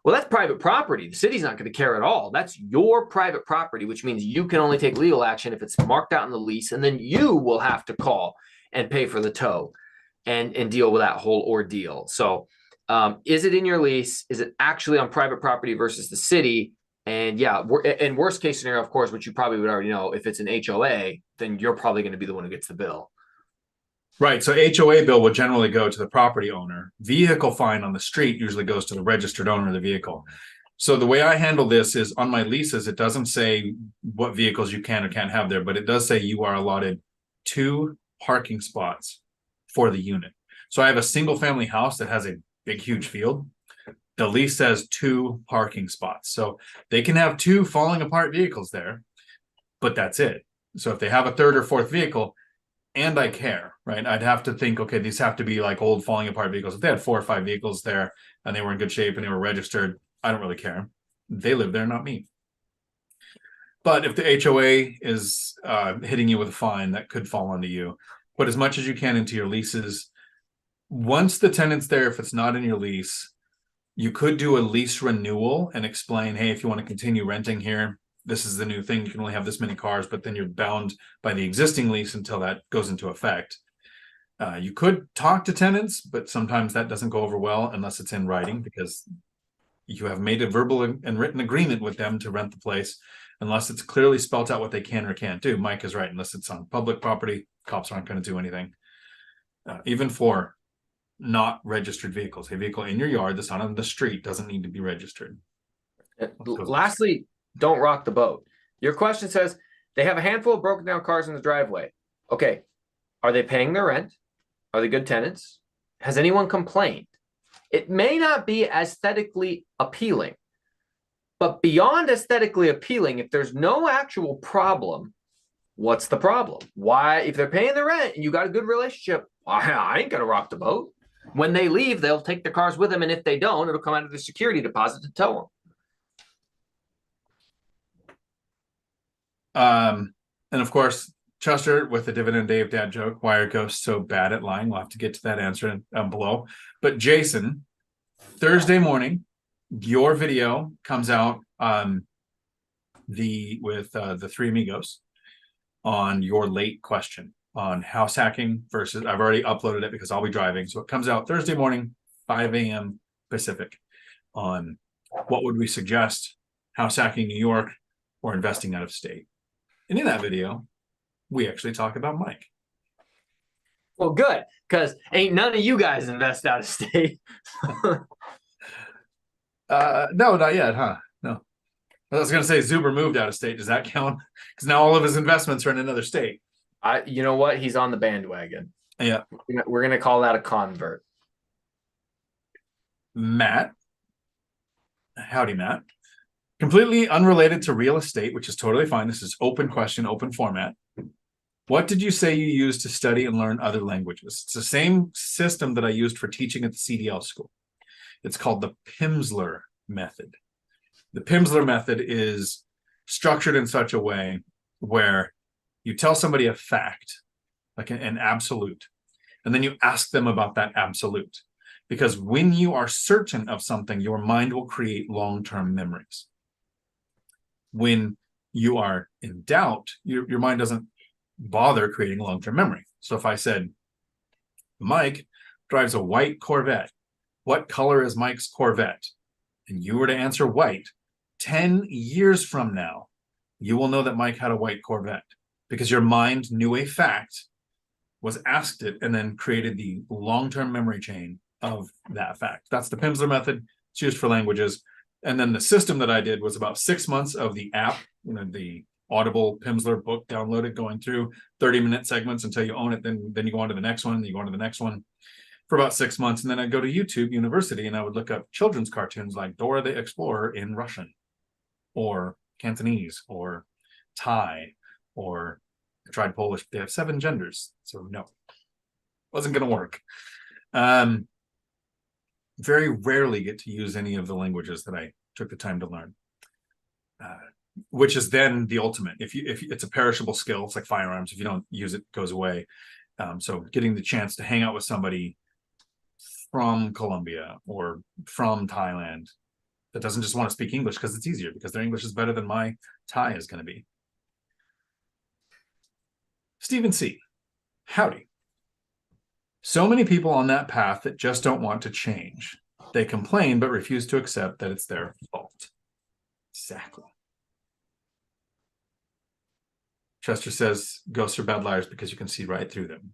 [SPEAKER 2] well, that's private property. The city's not going to care at all. That's your private property, which means you can only take legal action if it's marked out in the lease, and then you will have to call and pay for the tow and deal with that whole ordeal. So is it in your lease? Is it actually on private property versus the city? And yeah, in worst case scenario, of course, which you probably would already know, if it's an HOA, then you're probably going to be the one who gets the bill.
[SPEAKER 1] Right. So HOA bill would generally go to the property owner. Vehicle fine on the street usually goes to the registered owner of the vehicle. So the way I handle this is on my leases, it doesn't say what vehicles you can or can't have there, but it does say you are allotted 2 parking spots for the unit. So I have a single family house that has a big, huge field. The lease says 2 parking spots. So they can have 2 falling apart vehicles there, but that's it. So if they have a 3rd or 4th vehicle, and I care, right? I'd have to think, okay, these have to be like old falling apart vehicles. If they had 4 or 5 vehicles there and they were in good shape and they were registered, I don't really care. They live there, not me. But if the HOA is hitting you with a fine, that could fall onto you. Put as much as you can into your leases. Once the tenant's there, if it's not in your lease, you could do a lease renewal and explain, hey, if you want to continue renting here, this is the new thing. You can only have this many cars, but then you're bound by the existing lease until that goes into effect. You could talk to tenants, but sometimes that doesn't go over well unless it's in writing, because you have made a verbal and written agreement with them to rent the place, unless it's clearly spelled out what they can or can't do. Mike is right. Unless it's on public property, cops aren't going to do anything. Even for not registered vehicles. A vehicle in your yard that's not on the street doesn't need to be registered.
[SPEAKER 2] Lastly, don't rock the boat. Your question says they have a handful of broken down cars in the driveway. Okay. Are they paying their rent? Are they good tenants? Has anyone complained? It may not be aesthetically appealing, but beyond aesthetically appealing, if there's no actual problem, what's the problem? Why, if they're paying the rent and you got a good relationship, I ain't gonna rock the boat. When they leave, they'll take their cars with them, and if they don't, it'll come out of the security deposit to tow
[SPEAKER 1] them. And of course, Chester with the Dividend Dave dad joke, why are ghosts so bad at lying? We'll have to get to that answer below. But Jason, Thursday morning, your video comes out with the three amigos on your late question on house hacking versus, I've already uploaded it because I'll be driving. So it comes out Thursday morning, 5 a.m. Pacific, on what would we suggest, house hacking New York or investing out of state. And in that video, we actually talk about Mike.
[SPEAKER 2] Well, good, because ain't none of you guys invest out of state.
[SPEAKER 1] No, not yet, huh? No. I was going to say Zuber moved out of state. Does that count? Because now all of his investments are in another state.
[SPEAKER 2] You know what? He's on the bandwagon.
[SPEAKER 1] Yeah.
[SPEAKER 2] We're going to call that a convert.
[SPEAKER 1] Matt. Howdy, Matt. Completely unrelated to real estate, which is totally fine. This is open question, open format. What did you say you used to study and learn other languages? It's the same system that I used for teaching at the CDL school. It's called the Pimsleur method. The Pimsleur method is structured in such a way where you tell somebody a fact, like an absolute, and then you ask them about that absolute. Because when you are certain of something, your mind will create long-term memories. When you are in doubt, your mind doesn't bother creating long-term memory. So if I said, Mike drives a white Corvette, what color is Mike's Corvette? And you were to answer white, 10 years from now, you will know that Mike had a white Corvette because your mind knew a fact, was asked it, and then created the long-term memory chain of that fact. That's the Pimsleur method. It's used for languages. And then the system that I did was about 6 months of the app, the Audible Pimsleur book downloaded, going through 30-minute segments until you own it. Then you go on to the next one, you go on to the next one for about 6 months. And then I'd go to YouTube University and I would look up children's cartoons like Dora the Explorer in Russian or Cantonese or Thai, or I tried Polish. They have 7 genders. So no, wasn't going to work. Very rarely get to use any of the languages that I took the time to learn, which is then the ultimate. If it's a perishable skill, it's like firearms. If you don't use it, it goes away. So getting the chance to hang out with somebody from Colombia or from Thailand that doesn't just want to speak English because it's easier, because their English is better than my Thai is going to be. Stephen C. Howdy. So many people on that path that just don't want to change. They complain but refuse to accept that it's their fault. Exactly. Chester says ghosts are bad liars because you can see right through them.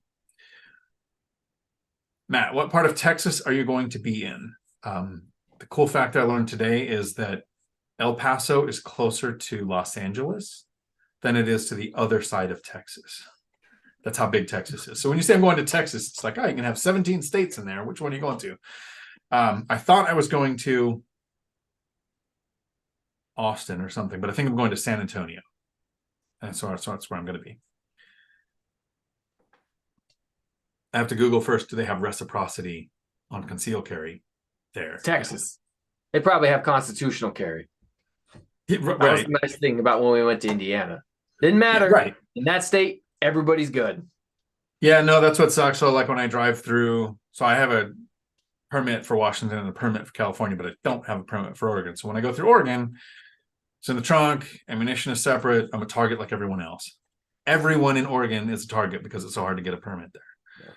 [SPEAKER 1] Matt, what part of Texas are you going to be in? The cool fact I learned today is that El Paso is closer to Los Angeles than it is to the other side of Texas. That's how big Texas is. So when you say I'm going to Texas, it's like, oh, you can have 17 states in there. Which one are you going to? I thought I was going to Austin or something, but I think I'm going to San Antonio. And so that's where I'm going to be. I have to Google first, do they have reciprocity on concealed carry there?
[SPEAKER 2] Texas. They probably have constitutional carry.
[SPEAKER 1] Yeah,
[SPEAKER 2] right. That was the nice thing about when we went to Indiana. Didn't matter.
[SPEAKER 1] Yeah, right.
[SPEAKER 2] In that state, everybody's good.
[SPEAKER 1] Yeah, no, that's what sucks. So like when I drive through, so I have a permit for Washington and a permit for California, but I don't have a permit for Oregon. So when I go through Oregon, it's in the trunk, ammunition is separate. I'm a target like everyone else. Everyone in Oregon is a target because it's so hard to get a permit there. Yeah.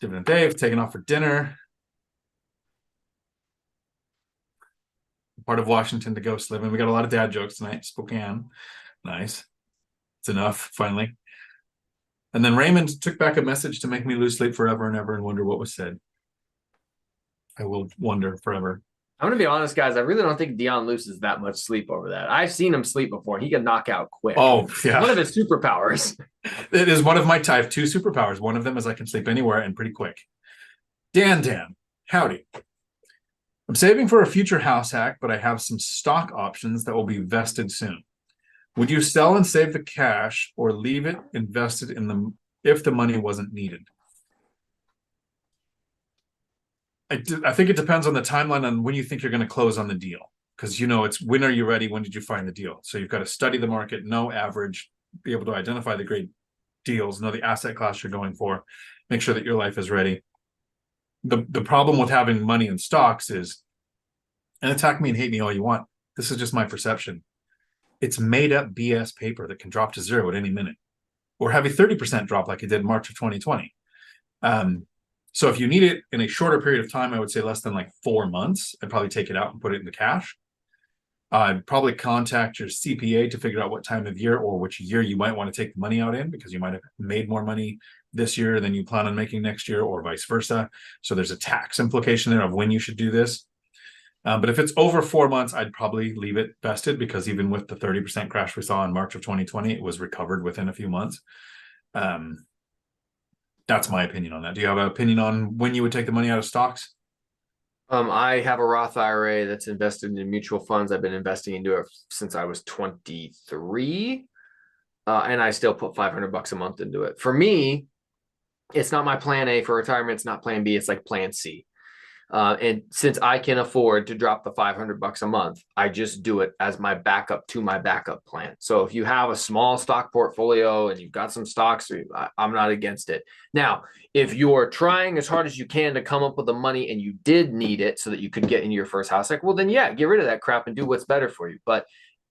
[SPEAKER 1] Dividend Dave taking off for dinner. Part of Washington to ghost live in. We got a lot of dad jokes tonight. Spokane. Nice. It's enough, finally. And then Raymond took back a message to make me lose sleep forever and ever and wonder what was said. I will wonder forever.
[SPEAKER 2] I'm going to be honest, guys. I really don't think Dion loses that much sleep over that. I've seen him sleep before. He can knock out quick.
[SPEAKER 1] Oh, yeah.
[SPEAKER 2] One of his superpowers.
[SPEAKER 1] It is one of my type 2 superpowers. One of them is I can sleep anywhere and pretty quick. Dan, howdy. I'm saving for a future house hack, but I have some stock options that will be vested soon. Would you sell and save the cash or leave it invested in them if the money wasn't needed? I think it depends on the timeline on when you think you're going to close on the deal. Because, you know, it's when are you ready? When did you find the deal? So you've got to study the market, know average, be able to identify the great deals, know the asset class you're going for, make sure that your life is ready. The problem with having money in stocks is, and attack me and hate me all you want, this is just my perception. It's made up BS paper that can drop to zero at any minute, or have a 30% drop like it did in March of 2020. So if you need it in a shorter period of time, I would say less than like 4 months, I'd probably take it out and put it into cash. I'd probably contact your CPA to figure out what time of year or which year you might want to take the money out in, because you might have made more money this year than you plan on making next year, or vice versa. So there's a tax implication there of when you should do this. But if it's over 4 months, I'd probably leave it vested, because even with the 30% crash we saw in March of 2020, it was recovered within a few months. That's my opinion on that. Do you have an opinion on when you would take the money out of stocks?
[SPEAKER 2] I have a Roth IRA that's invested in mutual funds. I've been investing into it since I was 23. And I still put $500 a month into it. For me, it's not my plan A for retirement. It's not plan B. It's like plan C. And since I can afford to drop the $500 a month, I just do it as my backup to my backup plan. So if you have a small stock portfolio and you've got some stocks, I'm not against it. Now, if you're trying as hard as you can to come up with the money and you did need it so that you could get into your first house, like, well, then yeah, get rid of that crap and do what's better for you. But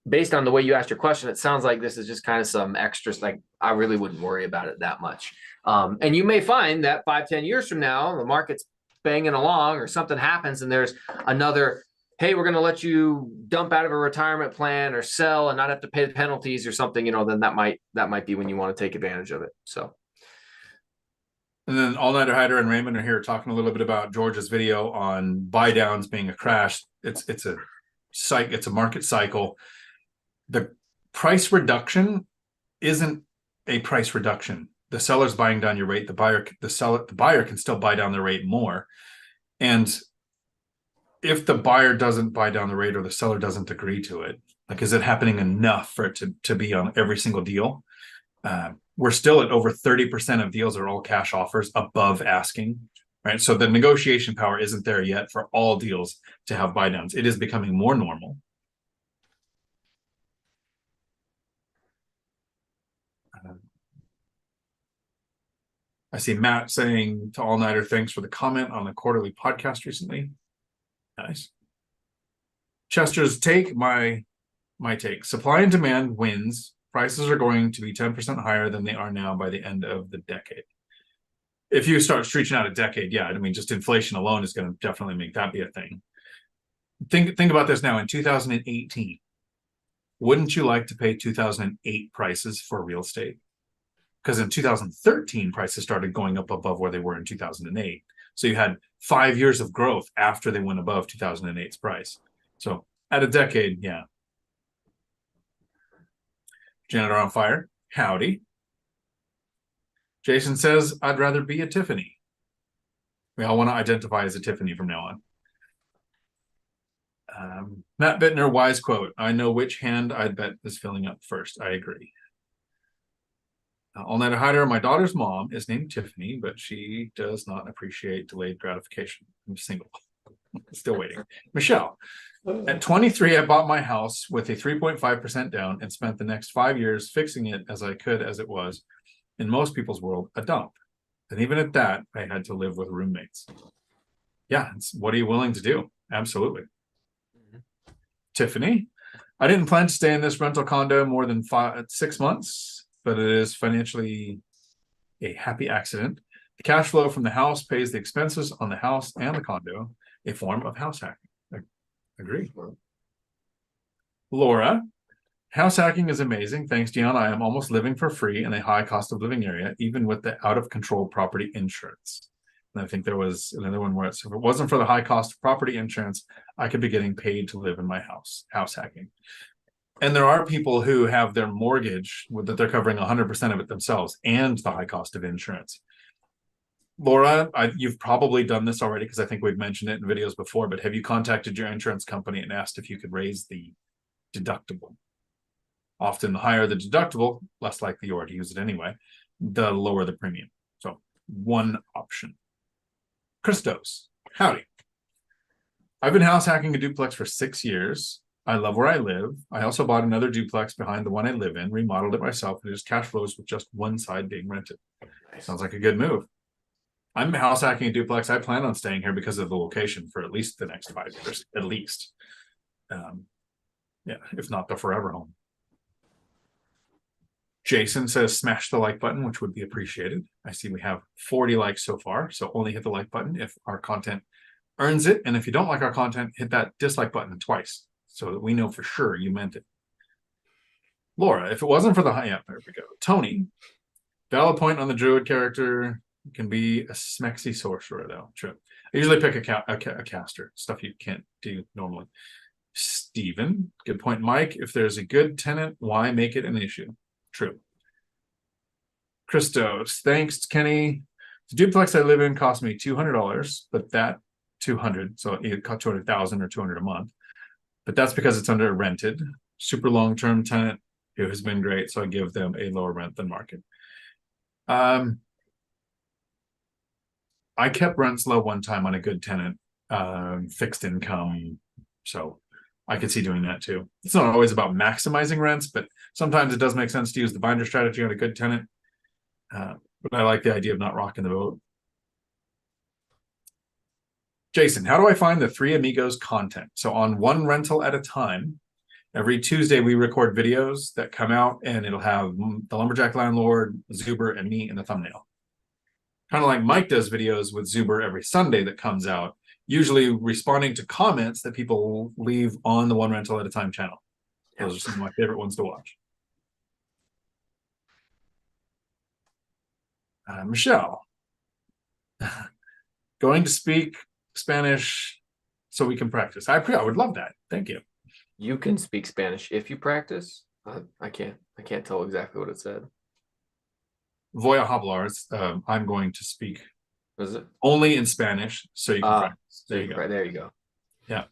[SPEAKER 2] based on the way you asked your question, it sounds like this is just kind of some extras. Like, I really wouldn't worry about it that much. And you may find that 5-10 years from now, the market's banging along or something happens and there's another, hey, we're going to let you dump out of a retirement plan or sell and not have to pay the penalties or something, you know, then that might be when you want to take advantage of it. So.
[SPEAKER 1] And then All Nighter Hider and Raymond are here talking a little bit about George's video on buy downs being a crash. It's a market cycle. The price reduction isn't a price reduction. The seller's buying down your rate. The buyer can still buy down the rate more. And if the buyer doesn't buy down the rate or the seller doesn't agree to it, like, is it happening enough for it to be on every single deal? We're still at over 30% of deals are all cash offers above asking, right? So the negotiation power isn't there yet for all deals to have buy downs. It is becoming more normal. I see Matt saying to All Nighter, thanks for the comment on the quarterly podcast recently. Nice. Chester's take, my take. Supply and demand wins. Prices are going to be 10% higher than they are now by the end of the decade. If you start stretching out a decade, yeah, I mean, just inflation alone is going to definitely make that be a thing. Think about this now. In 2018, wouldn't you like to pay 2008 prices for real estate? Because in 2013, prices started going up above where they were in 2008. So you had 5 years of growth after they went above 2008's price. So at a decade, yeah. Janitor on fire, howdy. Jason says, I'd rather be a Tiffany. We all want to identify as a Tiffany from now on. Matt Bittner, wise quote, I know which hand I'd bet is filling up first. I agree. All Nighter Hider, my daughter's mom is named Tiffany, but she does not appreciate delayed gratification. I'm single. Still waiting. Michelle, at 23, I bought my house with a 3.5% down and spent the next 5 years fixing it as I could as it was, in most people's world, a dump. And even at that, I had to live with roommates. Yeah, what are you willing to do? Absolutely. Tiffany, I didn't plan to stay in this rental condo more than 6 months, but it is financially a happy accident. The cash flow from the house pays the expenses on the house and the condo, a form of house hacking. Agree. Laura, House hacking is amazing. Thanks, Dion. I am almost living for free in a high cost of living area, even with the out of control property insurance. And I think there was another one where if it wasn't for the high cost of property insurance, I could be getting paid to live in my house. House hacking. And there are people who have their mortgage that they're covering 100% of it themselves and the high cost of insurance. Laura, you've probably done this already because I think we've mentioned it in videos before, but have you contacted your insurance company and asked if you could raise the deductible? Often the higher the deductible, less likely you are to use it anyway, the lower the premium. So one option. Christos, howdy. I've been house hacking a duplex for 6 years. I love where I live. I also bought another duplex behind the one I live in, remodeled it myself, and it just cash flows with just one side being rented. Sounds like a good move. I'm house hacking a duplex. I plan on staying here because of the location for at least the next 5 years, at least. Yeah, if not the forever home. Jason says smash the like button, which would be appreciated. I see we have 40 likes so far, so only hit the like button if our content earns it. And if you don't like our content, hit that dislike button twice so that we know for sure you meant it. Laura, if it wasn't for the high, yeah, there we go. Tony, valid point on the druid character. Can be a smexy sorcerer, though. True. I usually pick a caster, stuff you can't do normally. Stephan, good point. Mike, if there's a good tenant, why make it an issue? True. Christos, thanks, Kenny. The duplex I live in cost me $200, but that 200, so it cost 200,000 or 200 a month. But that's because it's under rented. Super long-term tenant who has been great, so I give them a lower rent than market. I kept rents low one time on a good tenant, fixed income, so I could see doing that too. It's not always about maximizing rents, but sometimes it does make sense to use the binder strategy on a good tenant. But I like the idea of not rocking the boat. Jason, how do I find the Three Amigos content? So on one rental at a time, every Tuesday we record videos that come out and it'll have the Lumberjack Landlord, Zuber, and me in the thumbnail. Kind of like Mike does videos with Zuber every Sunday that comes out, usually responding to comments that people leave on the One Rental at a Time channel. Those are some of my favorite ones to watch. Michelle, going to speak Spanish so we can practice. I would love that. Thank you.
[SPEAKER 2] You can speak Spanish if you practice. I can't tell exactly what it said.
[SPEAKER 1] Voy a hablar. I'm going to speak
[SPEAKER 2] Was it
[SPEAKER 1] only in Spanish so you can practice. There you go.
[SPEAKER 2] There you go.
[SPEAKER 1] Yeah.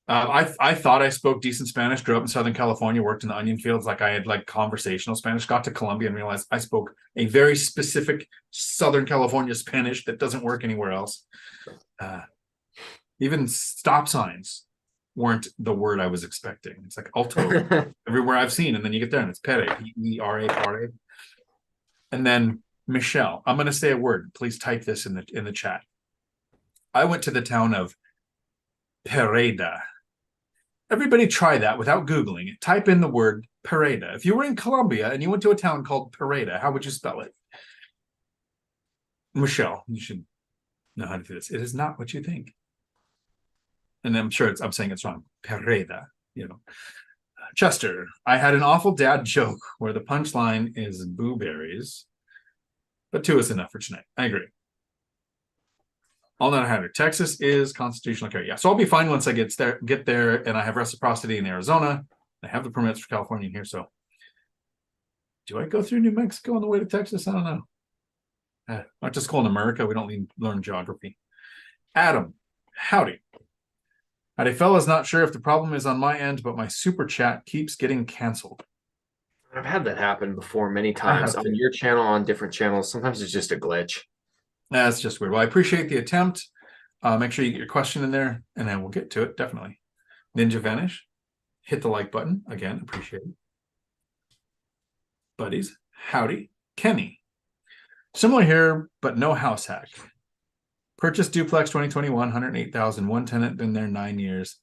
[SPEAKER 1] I thought I spoke decent Spanish, grew up in Southern California, worked in the onion fields. Like I had like conversational Spanish, got to Colombia and realized I spoke a very specific Southern California Spanish that doesn't work anywhere else. Even stop signs weren't the word I was expecting. It's like alto everywhere I've seen. And then you get there and it's pere, P-E-R-A, pare. And then Michelle, I'm going to say a word. Please type this in the chat. I went to the town of Pereda. Everybody try that without Googling it. Type in the word Pereda. If you were in Colombia and you went to a town called Pereda, how would you spell it? Michelle, you should know how to do this. It is not what you think. And I'm sure I'm saying it's wrong. Pereda, you know. Chester, I had an awful dad joke where the punchline is blueberries, but 2 is enough for tonight. I agree. All not a hatter. Texas is constitutional carry. Yeah, so I'll be fine once I get there, and I have reciprocity in Arizona. I have the permits for California here. So, do I go through New Mexico on the way to Texas? I don't know. I went to school in America. We don't learn geography. Adam, howdy. Howdy, fellas. Not sure if the problem is on my end, but my super chat keeps getting canceled.
[SPEAKER 2] I've had that happen before many times on your channel, on different channels. Sometimes it's just a glitch.
[SPEAKER 1] That's just weird. Well, I appreciate the attempt. Make sure you get your question in there, and then we'll get to it, definitely. Ninja Vanish, hit the like button. Again, appreciate it. Buddies, howdy. Kenny, similar here, but no house hack. Purchased duplex 2021, 108,000, one tenant, been there 9 years.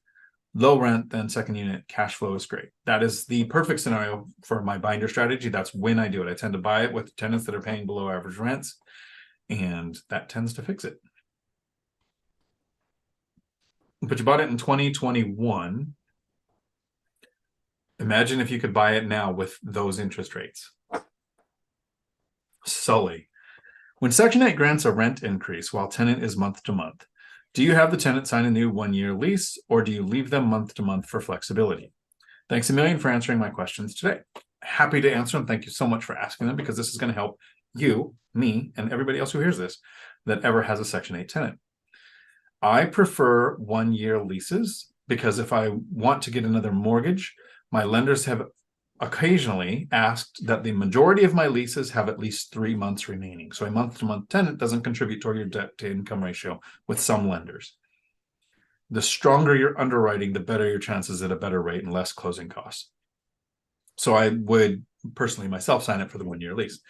[SPEAKER 1] Low rent, then second unit, cash flow is great. That is the perfect scenario for my binder strategy. That's when I do it. I tend to buy it with tenants that are paying below average rents, and that tends to fix it. But you bought it in 2021. Imagine if you could buy it now with those interest rates. Sully. When Section 8 grants a rent increase while tenant is month to month, do you have the tenant sign a new 1-year lease, or do you leave them month to month for flexibility? Thanks a million for answering my questions today. Happy to answer them. Thank you so much for asking them, because this is going to help you, me, and everybody else who hears this that ever has a Section 8 tenant. I prefer 1-year leases because if I want to get another mortgage, my lenders have occasionally asked that the majority of my leases have at least 3 months remaining. So a month-to-month tenant doesn't contribute toward your debt-to-income ratio with some lenders. The stronger your underwriting, the better your chances at a better rate and less closing costs. So I would personally myself sign up for the 1-year lease.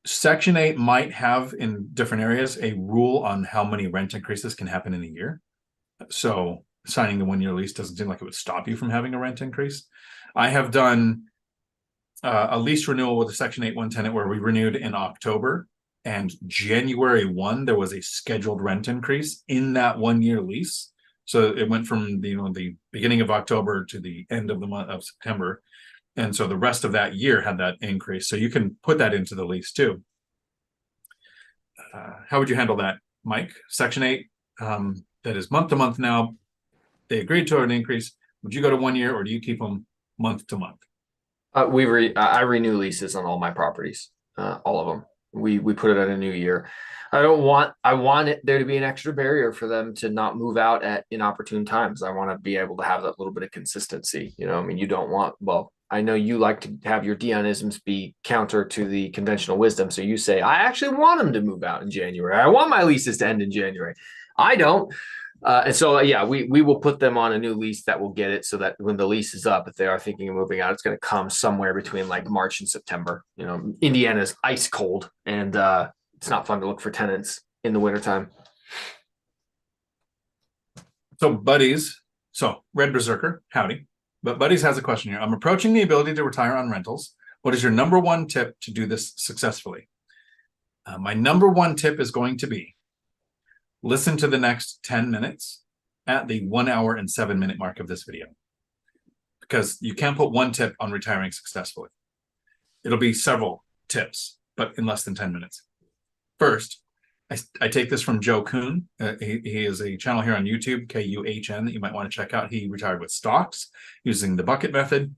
[SPEAKER 1] Section 8 might have in different areas a rule on how many rent increases can happen in a year. So signing the 1-year lease doesn't seem like it would stop you from having a rent increase. I have done a lease renewal with a Section 8 one tenant where we renewed in October, and January 1, there was a scheduled rent increase in that 1-year lease. So it went from the beginning of October to the end of the month of September. And so the rest of that year had that increase. So you can put that into the lease too. How would you handle that, Mike? Section 8, that is month to month now. They agreed to an increase. Would you go to 1 year, or do you keep them month to month?
[SPEAKER 2] I renew leases on all my properties, all of them. We put it at a new year. I want there to be an extra barrier for them to not move out at inopportune times. I want to be able to have that little bit of consistency. I mean, you don't want, well, I know you like to have your Dionisms be counter to the conventional wisdom. So you say, I actually want them to move out in January. I want my leases to end in January. I don't. And so, yeah, we will put them on a new lease that will get it so that when the lease is up, if they are thinking of moving out, it's going to come somewhere between like March and September. Indiana's ice cold, and it's not fun to look for tenants in the wintertime.
[SPEAKER 1] So Red Berserker, howdy. But Buddies has a question here. I'm approaching the ability to retire on rentals. What is your number one tip to do this successfully? My number one tip is going to be listen to the next 10 minutes at the 1 hour and 7 minute mark of this video, because you can't put one tip on retiring successfully. It'll be several tips, but in less than 10 minutes. First, I take this from Joe Kuhn. He is a channel here on YouTube, Kuhn, that you might want to check out. He retired with stocks using the bucket method.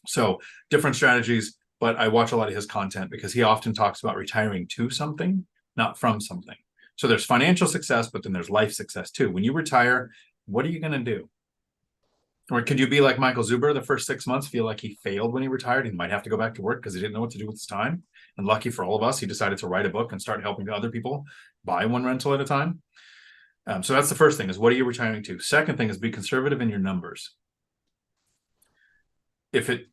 [SPEAKER 1] So different strategies, but I watch a lot of his content because he often talks about retiring to something, not from something. So there's financial success, but then there's life success too. When you retire, what are you going to do? Or could you be like Michael Zuber the first 6 months, feel like he failed when he retired? He might have to go back to work because he didn't know what to do with his time. And lucky for all of us, he decided to write a book and start helping other people buy one rental at a time. So that's the first thing, is what are you retiring to? Second thing is be conservative in your numbers.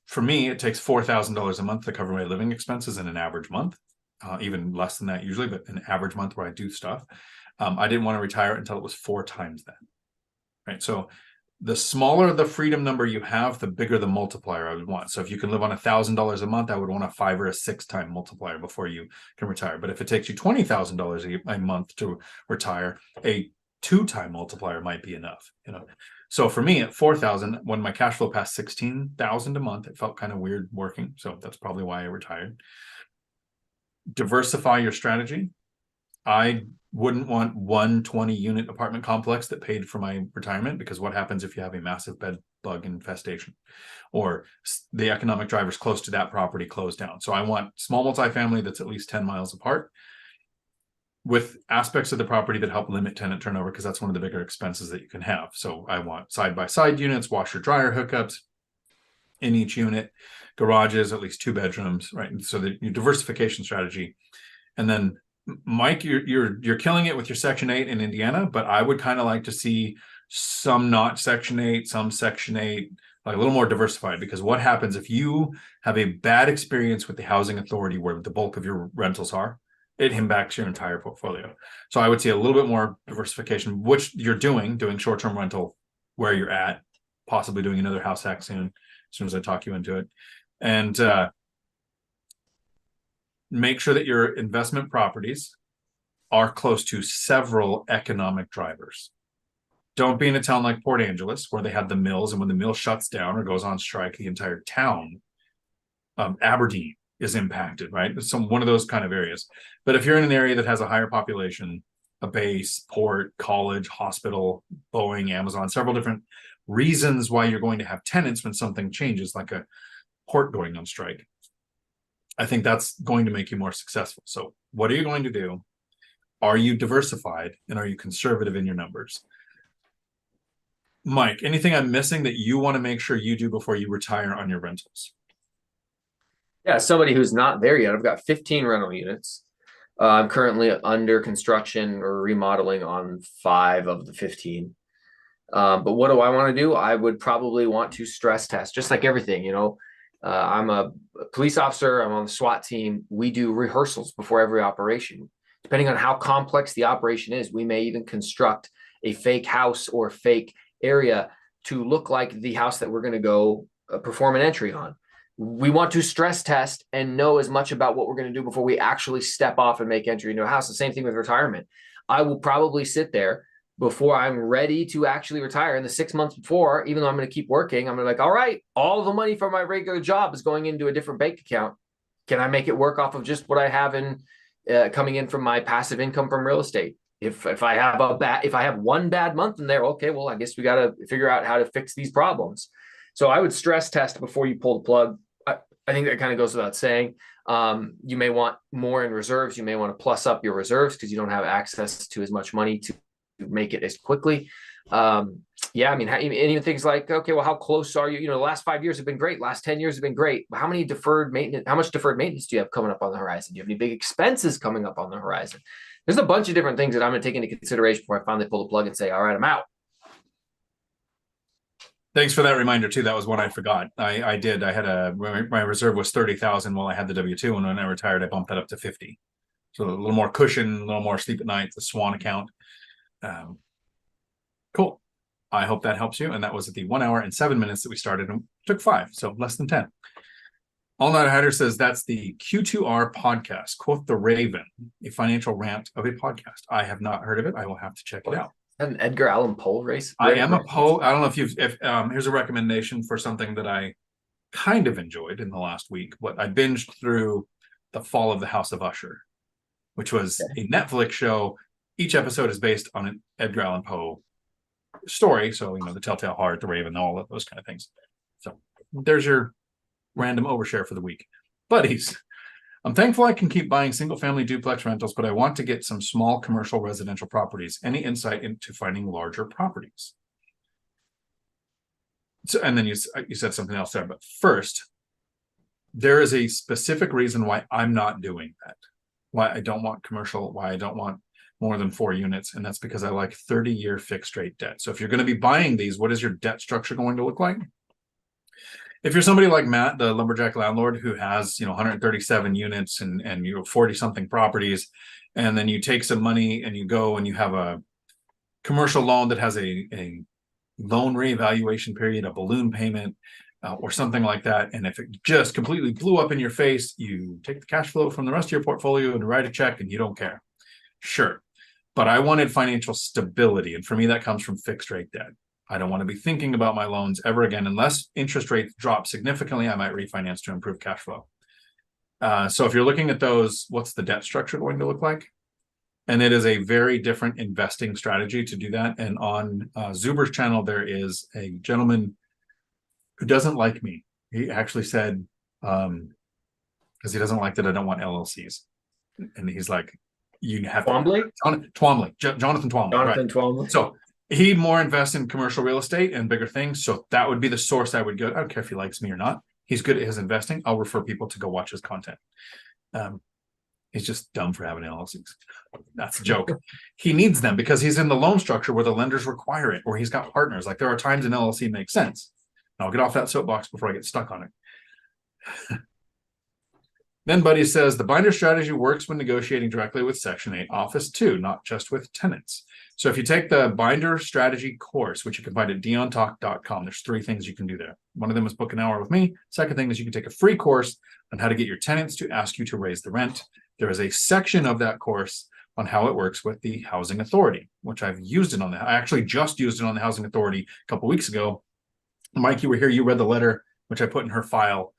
[SPEAKER 1] For me, it takes $4,000 a month to cover my living expenses in an average month, even less than that usually, but an average month where I do stuff. I didn't want to retire until it was 4 times that. Right. So the smaller the freedom number you have, the bigger the multiplier I would want. So if you can live on $1,000 a month, I would want a 5 or a 6 time multiplier before you can retire. But if it takes you $20,000 a month to retire, a 2-time multiplier might be enough. So for me at 4,000, when my cash flow passed 16,000 a month, it felt kind of weird working. So that's probably why I retired. Diversify your strategy. I wouldn't want one 20-unit apartment complex that paid for my retirement, because what happens if you have a massive bed bug infestation or the economic drivers close to that property close down? So I want small multifamily that's at least 10 miles apart with aspects of the property that help limit tenant turnover, because that's one of the bigger expenses that you can have. So I want side-by-side units, washer dryer hookups in each unit, garages, at least 2 bedrooms, right? And so your diversification strategy. And then Mike, you're killing it with your Section 8 in Indiana, but I would kind of like to see some not Section 8, some Section 8, like a little more diversified, because what happens if you have a bad experience with the housing authority where the bulk of your rentals are, it impacts your entire portfolio. So I would see a little bit more diversification, which you're doing short-term rental where you're at, possibly doing another house hack soon, as soon as I talk you into it. And make sure that your investment properties are close to several economic drivers. Don't be in a town like Port Angeles where they have the mills, and when the mill shuts down or goes on strike, the entire town, Aberdeen, is impacted, right? It's one of those kind of areas. But if you're in an area that has a higher population, a base, port, college, hospital, Boeing, Amazon, several different reasons why you're going to have tenants when something changes, like a port going on strike, I think that's going to make you more successful. So what are you going to do? Are you diversified, and are you conservative in your numbers? Mike, anything I'm missing that you want to make sure you do before you retire on your rentals?
[SPEAKER 2] Yeah, somebody who's not there yet. I've got 15 rental units. I'm currently under construction or remodeling on 5 of the 15. But what do I want to do? I would probably want to stress test, just like everything, I'm a police officer. I'm on the SWAT team. We do rehearsals before every operation. Depending on how complex the operation is, we may even construct a fake house or fake area to look like the house that we're going to go perform an entry on. We want to stress test and know as much about what we're going to do before we actually step off and make entry into a house. The same thing with retirement. I will probably sit there before I'm ready to actually retire. In the 6 months before, even though I'm going to keep working, I'm going to be like, all right, all the money from my regular job is going into a different bank account. Can I make it work off of just what I have in coming in from my passive income from real estate? If I have one bad month in there, okay, well, I guess we got to figure out how to fix these problems. So I would stress test before you pull the plug. I think that kind of goes without saying. You may want more in reserves. You may want to plus up your reserves because you don't have access to as much money to make it as quickly. Yeah, I mean, even things like, okay, well, how close are you? The last 5 years have been great. Last 10 years have been great. How much deferred maintenance do you have coming up on the horizon? Do you have any big expenses coming up on the horizon? There's a bunch of different things that I'm going to take into consideration before I finally pull the plug and say, all right, I'm out.
[SPEAKER 1] Thanks for that reminder too. That was one I forgot. I had my reserve was 30,000 while I had the W-2, and when I retired, I bumped that up to 50. So a little more cushion, a little more sleep at night, the Swan account. Cool. I hope that helps you. And that was at the 1 hour and 7 minutes that we started, and took 5, so less than 10. All Night Hider says that's the Q2R podcast. Quote the Raven, a financial rant of a podcast. I have not heard of it. I will have to check it out.
[SPEAKER 2] An Edgar Allan Poe race.
[SPEAKER 1] I am a Poe. I don't know if here's a recommendation for something that I kind of enjoyed in the last week. What I binged through The Fall of the House of Usher, which was a Netflix show. Each episode is based on an Edgar Allan Poe story. So, The Telltale Heart, The Raven, all of those kind of things. So there's your random overshare for the week. Buddies, I'm thankful I can keep buying single-family duplex rentals, but I want to get some small commercial residential properties. Any insight into finding larger properties? So, and then you said something else there, but first, there is a specific reason why I'm not doing that. Why I don't want commercial, why I don't want more than 4 units, and that's because I like 30-year fixed rate debt. So if you're going to be buying these, what is your debt structure going to look like? If you're somebody like Matt, the lumberjack landlord, who has 137 units and 40 something properties, and then you take some money and you go and you have a commercial loan that has a loan reevaluation period, a balloon payment, or something like that, and if it just completely blew up in your face, you take the cash flow from the rest of your portfolio and write a check and you don't care. Sure. But I wanted financial stability, and for me that comes from fixed rate debt. I don't want to be thinking about my loans ever again. Unless interest rates drop significantly, I might refinance to improve cash flow. So if you're looking at those, what's the debt structure going to look like? And it is a very different investing strategy to do that. And on Zuber's channel, there is a gentleman who doesn't like me. He actually said, because he doesn't like that I don't want LLCs. And he's like, you have
[SPEAKER 2] Twombly?
[SPEAKER 1] Jonathan Twombly.
[SPEAKER 2] Jonathan
[SPEAKER 1] Right.
[SPEAKER 2] Twombly.
[SPEAKER 1] So he more invests in commercial real estate and bigger things. So that would be the source I would go. I don't care if he likes me or not. He's good at his investing. I'll refer people to go watch his content. He's just dumb for having LLCs. That's a joke. He needs them because he's in the loan structure where the lenders require it, or he's got partners. Like there are times an LLC makes sense. And I'll get off that soapbox before I get stuck on it. Then Buddy says the binder strategy works when negotiating directly with Section 8 Office 2, not just with tenants. So if you take the binder strategy course, which you can find at diontalk.com, there's 3 things you can do there. One of them is book an hour with me. Second thing is you can take a free course on how to get your tenants to ask you to raise the rent. There is a section of that course on how it works with the housing authority, which I actually just used it on the housing authority a couple weeks ago. Mike, you were here, you read the letter, which I put in her file.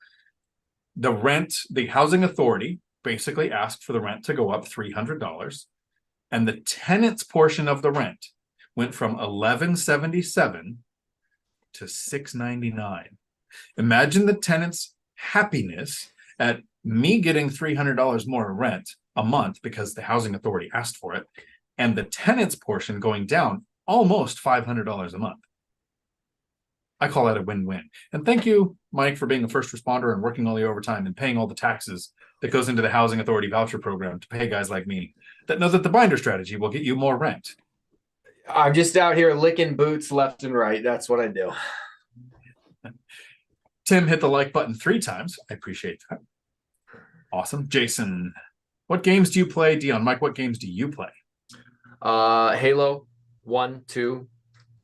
[SPEAKER 1] The housing authority basically asked for the rent to go up $300, and the tenant's portion of the rent went from $1,177 to $699. Imagine the tenant's happiness at me getting $300 more rent a month because the housing authority asked for it, and the tenant's portion going down almost $500 a month. I call that a win-win. And thank you, Mike, for being a first responder and working all the overtime and paying all the taxes that goes into the housing authority voucher program to pay guys like me that know that the binder strategy will get you more rent.
[SPEAKER 2] I'm just out here licking boots left and right. That's what I do.
[SPEAKER 1] Tim hit the like button 3 times. I appreciate that. Awesome. Jason, what games do you play? Dion, Mike, what games do you play?
[SPEAKER 2] Halo 1, 2,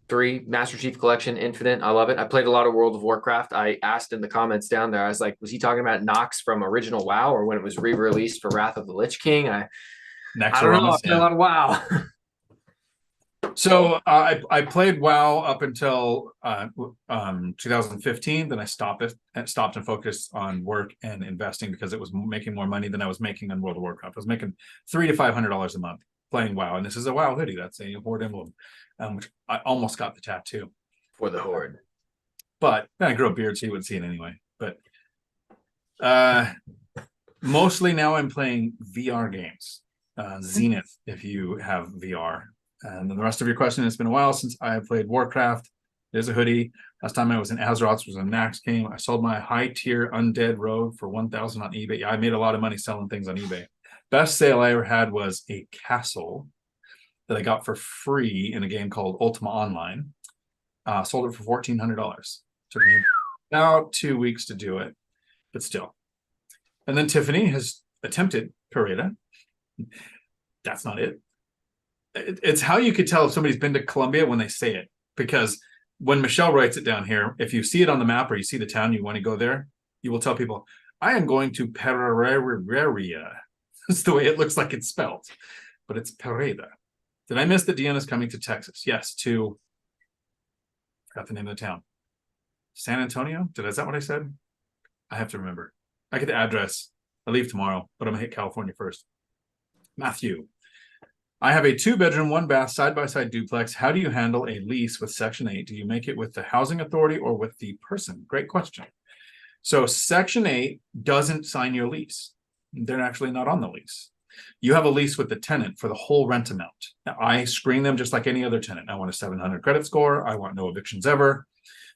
[SPEAKER 2] 3, Master Chief Collection, Infinite. I love it. I played a lot of World of Warcraft. I asked in the comments down there, I was like, was he talking about Nox from original WoW or when it was re-released for Wrath of the Lich King? I don't know. I played a lot of WoW.
[SPEAKER 1] So I played WoW up until 2015. Then I stopped and focused on work and investing because it was making more money than I was making on World of Warcraft. I was making $300 to $500 a month playing WoW, and this is a WoW hoodie. That's a Horde emblem, which I almost got the tattoo
[SPEAKER 2] For the Horde.
[SPEAKER 1] But then I grew a beard, so you wouldn't see it anyway. But mostly now I'm playing VR games. Zenith, if you have VR. And then the rest of your question, it's been a while since I played Warcraft. There's a hoodie. Last time I was in Azeroth was a Nax game. I sold my high tier undead rogue for $1,000 on eBay. Yeah, I made a lot of money selling things on eBay. Best sale I ever had was a castle that I got for free in a game called Ultima Online. Sold it for $1,400. Took me about 2 weeks to do it, but still. And then Tiffany has attempted Pareda. That's not it. It's how you could tell if somebody's been to Colombia when they say it, because when Michelle writes it down here, if you see it on the map or you see the town you want to go there, you will tell people, I am going to Pereira. That's the way it looks like it's spelled, but it's Pareda. Did I miss that Dion is coming to Texas? Yes, to, forgot the name of the town. San Antonio? Is that what I said? I have to remember. I get the address. I leave tomorrow, but I'm going to hit California first. Matthew. I have a 2-bedroom, 1-bath, side-by-side duplex. How do you handle a lease with Section 8? Do you make it with the housing authority or with the person? Great question. So Section 8 doesn't sign your lease. They're actually not on the lease. You have a lease with the tenant for the whole rent amount. Now, I screen them just like any other tenant. I want a 700 credit score. I want no evictions ever.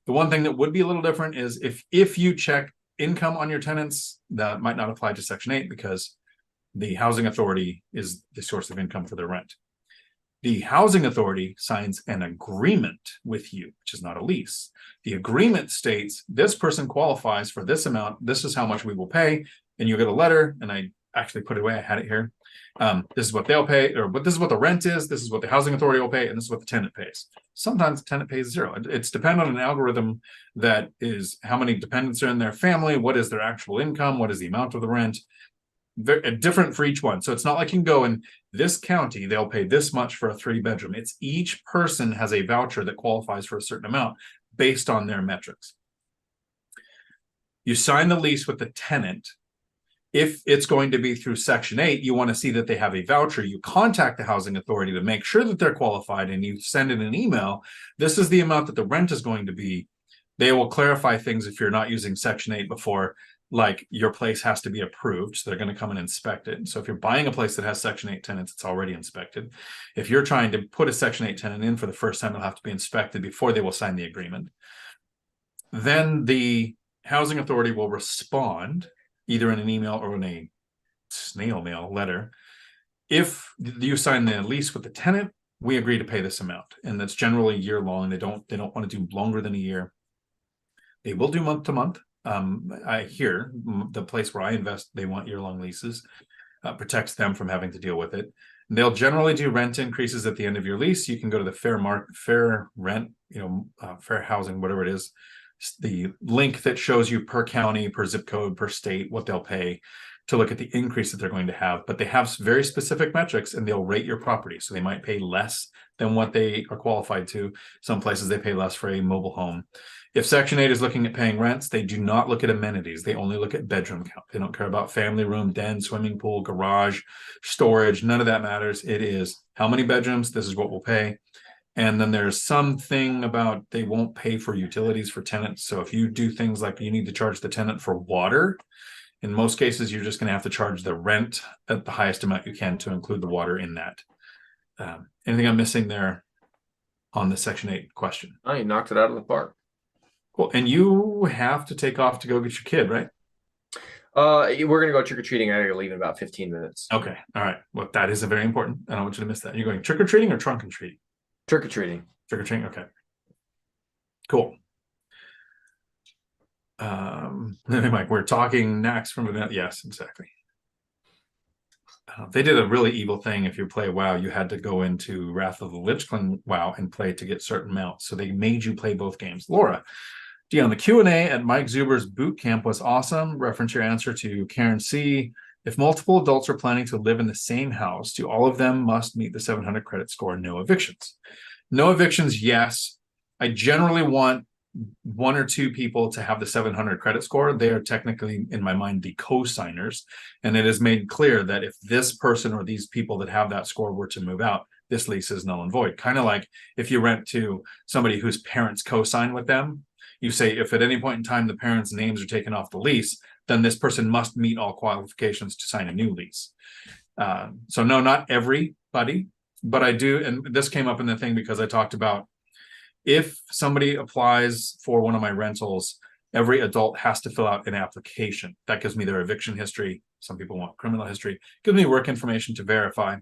[SPEAKER 1] The one thing that would be a little different is if you check income on your tenants, that might not apply to Section 8 because the housing authority is the source of income for their rent. The housing authority signs an agreement with you, which is not a lease. The agreement states this person qualifies for this amount. This is how much we will pay. And you get a letter, and I actually put it away. I had it here. This is what they'll pay, or this is what the rent is. This is what the housing authority will pay, and this is what the tenant pays. Sometimes the tenant pays zero. It's dependent on an algorithm that is how many dependents are in their family, what is their actual income, what is the amount of the rent. Very different for each one. So it's not like you can go in this county, they'll pay this much for a 3-bedroom. It's each person has a voucher that qualifies for a certain amount based on their metrics. You sign the lease with the tenant. If it's going to be through Section 8, you want to see that they have a voucher. You contact the housing authority to make sure that they're qualified, and you send in an email. This is the amount that the rent is going to be. They will clarify things if you're not using Section 8 before, like your place has to be approved. So they're going to come and inspect it. So if you're buying a place that has Section 8 tenants, it's already inspected. If you're trying to put a Section 8 tenant in for the first time, it'll have to be inspected before they will sign the agreement. Then the housing authority will respond either in an email or in a snail mail letter. If you sign the lease with the tenant, we agree to pay this amount. And that's generally year long. They don't want to do longer than a year. They will do month to month. I hear the place where I invest, they want year-long leases, protects them from having to deal with it. And they'll generally do rent increases at the end of your lease. You can go to the fair rent, fair housing, whatever it is, the link that shows you per county, per zip code, per state, what they'll pay to look at the increase that they're going to have, but they have very specific metrics and they'll rate your property. So they might pay less than what they are qualified to. Some places they pay less for a mobile home. If Section 8 is looking at paying rents, they do not look at amenities. They only look at bedroom count. They don't care about family room, den, swimming pool, garage, storage. None of that matters. It is how many bedrooms, this is what we'll pay. And then there's something about they won't pay for utilities for tenants. So if you do things like you need to charge the tenant for water, in most cases, you're just going to have to charge the rent at the highest amount you can to include the water in that. Anything I'm missing there on the Section 8 question?
[SPEAKER 2] Oh, you knocked it out of the park.
[SPEAKER 1] Cool. And you have to take off to go get your kid, right?
[SPEAKER 2] We're gonna go trick-or-treating. I gotta leave in about 15 minutes.
[SPEAKER 1] Okay. All right. Well, that is a very important. I don't want you to miss that. You're going trick-or-treating or trunk-and-treating?
[SPEAKER 2] Trick-or-treating.
[SPEAKER 1] Trick-or-treating. Okay. Cool. Mike, we're talking next from the yes, exactly. They did a really evil thing. If you play WoW, you had to go into Wrath of the Lich King WoW and play to get certain mounts. So they made you play both games. Laura, Dion, the Q&A at Mike Zuber's boot camp was awesome. Reference your answer to Karen C. If multiple adults are planning to live in the same house, do all of them must meet the 700 credit score? No evictions. No evictions, yes. I generally want one or two people to have the 700 credit score. They are technically, in my mind, the co-signers. And it is made clear that if this person or these people that have that score were to move out, this lease is null and void. Kind of like if you rent to somebody whose parents co-sign with them, you say if at any point in time the parents' names are taken off the lease, then this person must meet all qualifications to sign a new lease. So no, not everybody, but I do. And this came up in the thing because I talked about if somebody applies for one of my rentals, every adult has to fill out an application. That gives me their eviction history. Some people want criminal history. Gives me work information to verify.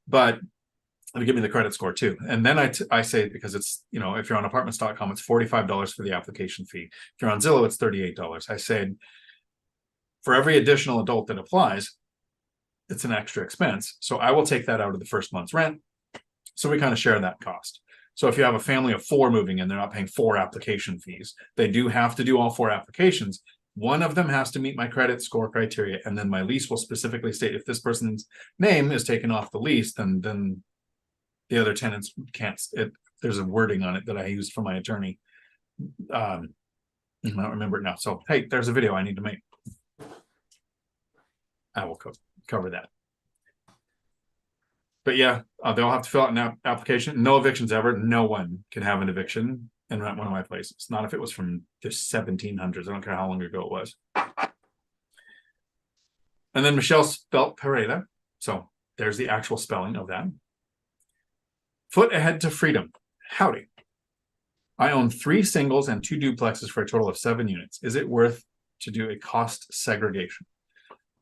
[SPEAKER 1] But it'll give me the credit score too. And then I say, because it's, if you're on apartments.com, it's $45 for the application fee. If you're on Zillow, it's $38. I said, for every additional adult that applies, it's an extra expense. So I will take that out of the first month's rent. So we kind of share that cost. So if you have a family of 4 moving in, they're not paying 4 application fees. They do have to do all 4 applications. One of them has to meet my credit score criteria. And then my lease will specifically state if this person's name is taken off the lease, then the other tenants can't. There's a wording on it that I used for my attorney. I don't remember it now. So, hey, there's a video I need to make. I will cover that. But yeah, they'll have to fill out an application. No evictions ever. No one can have an eviction and rent one of my places. Not if it was from the 1700s. I don't care how long ago it was. And then Michelle spelt Pereira. So there's the actual spelling of that. Foot ahead to freedom. Howdy. I own 3 singles and 2 duplexes for a total of 7 units. Is it worth to do a cost segregation?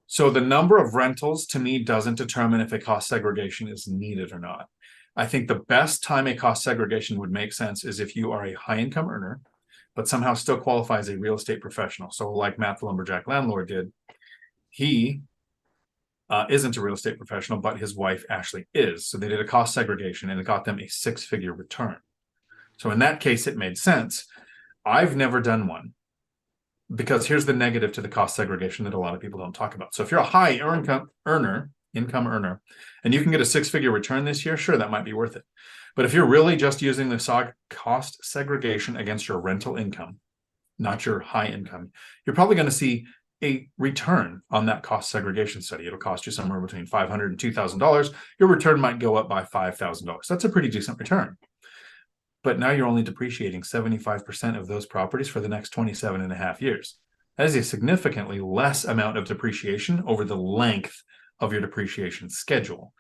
[SPEAKER 1] So the number of rentals to me doesn't determine if a cost segregation is needed or not. I think the best time a cost segregation would make sense is if you are a high income earner, but somehow still qualify as a real estate professional. So like Matt the Lumberjack Landlord did, he isn't a real estate professional, but his wife actually is. So they did a cost segregation and it got them a 6-figure return. So in that case, it made sense. I've never done one. Because here's the negative to the cost segregation that a lot of people don't talk about. So if you're a high income earner, and you can get a 6-figure return this year, sure, that might be worth it. But if you're really just using the cost segregation against your rental income, not your high income, you're probably going to see a return on that cost segregation study. It'll cost you somewhere between $500 and $2,000. Your return might go up by $5,000. That's a pretty decent return. But now you're only depreciating 75% of those properties for the next 27 and a half years. That is a significantly less amount of depreciation over the length of your depreciation schedule.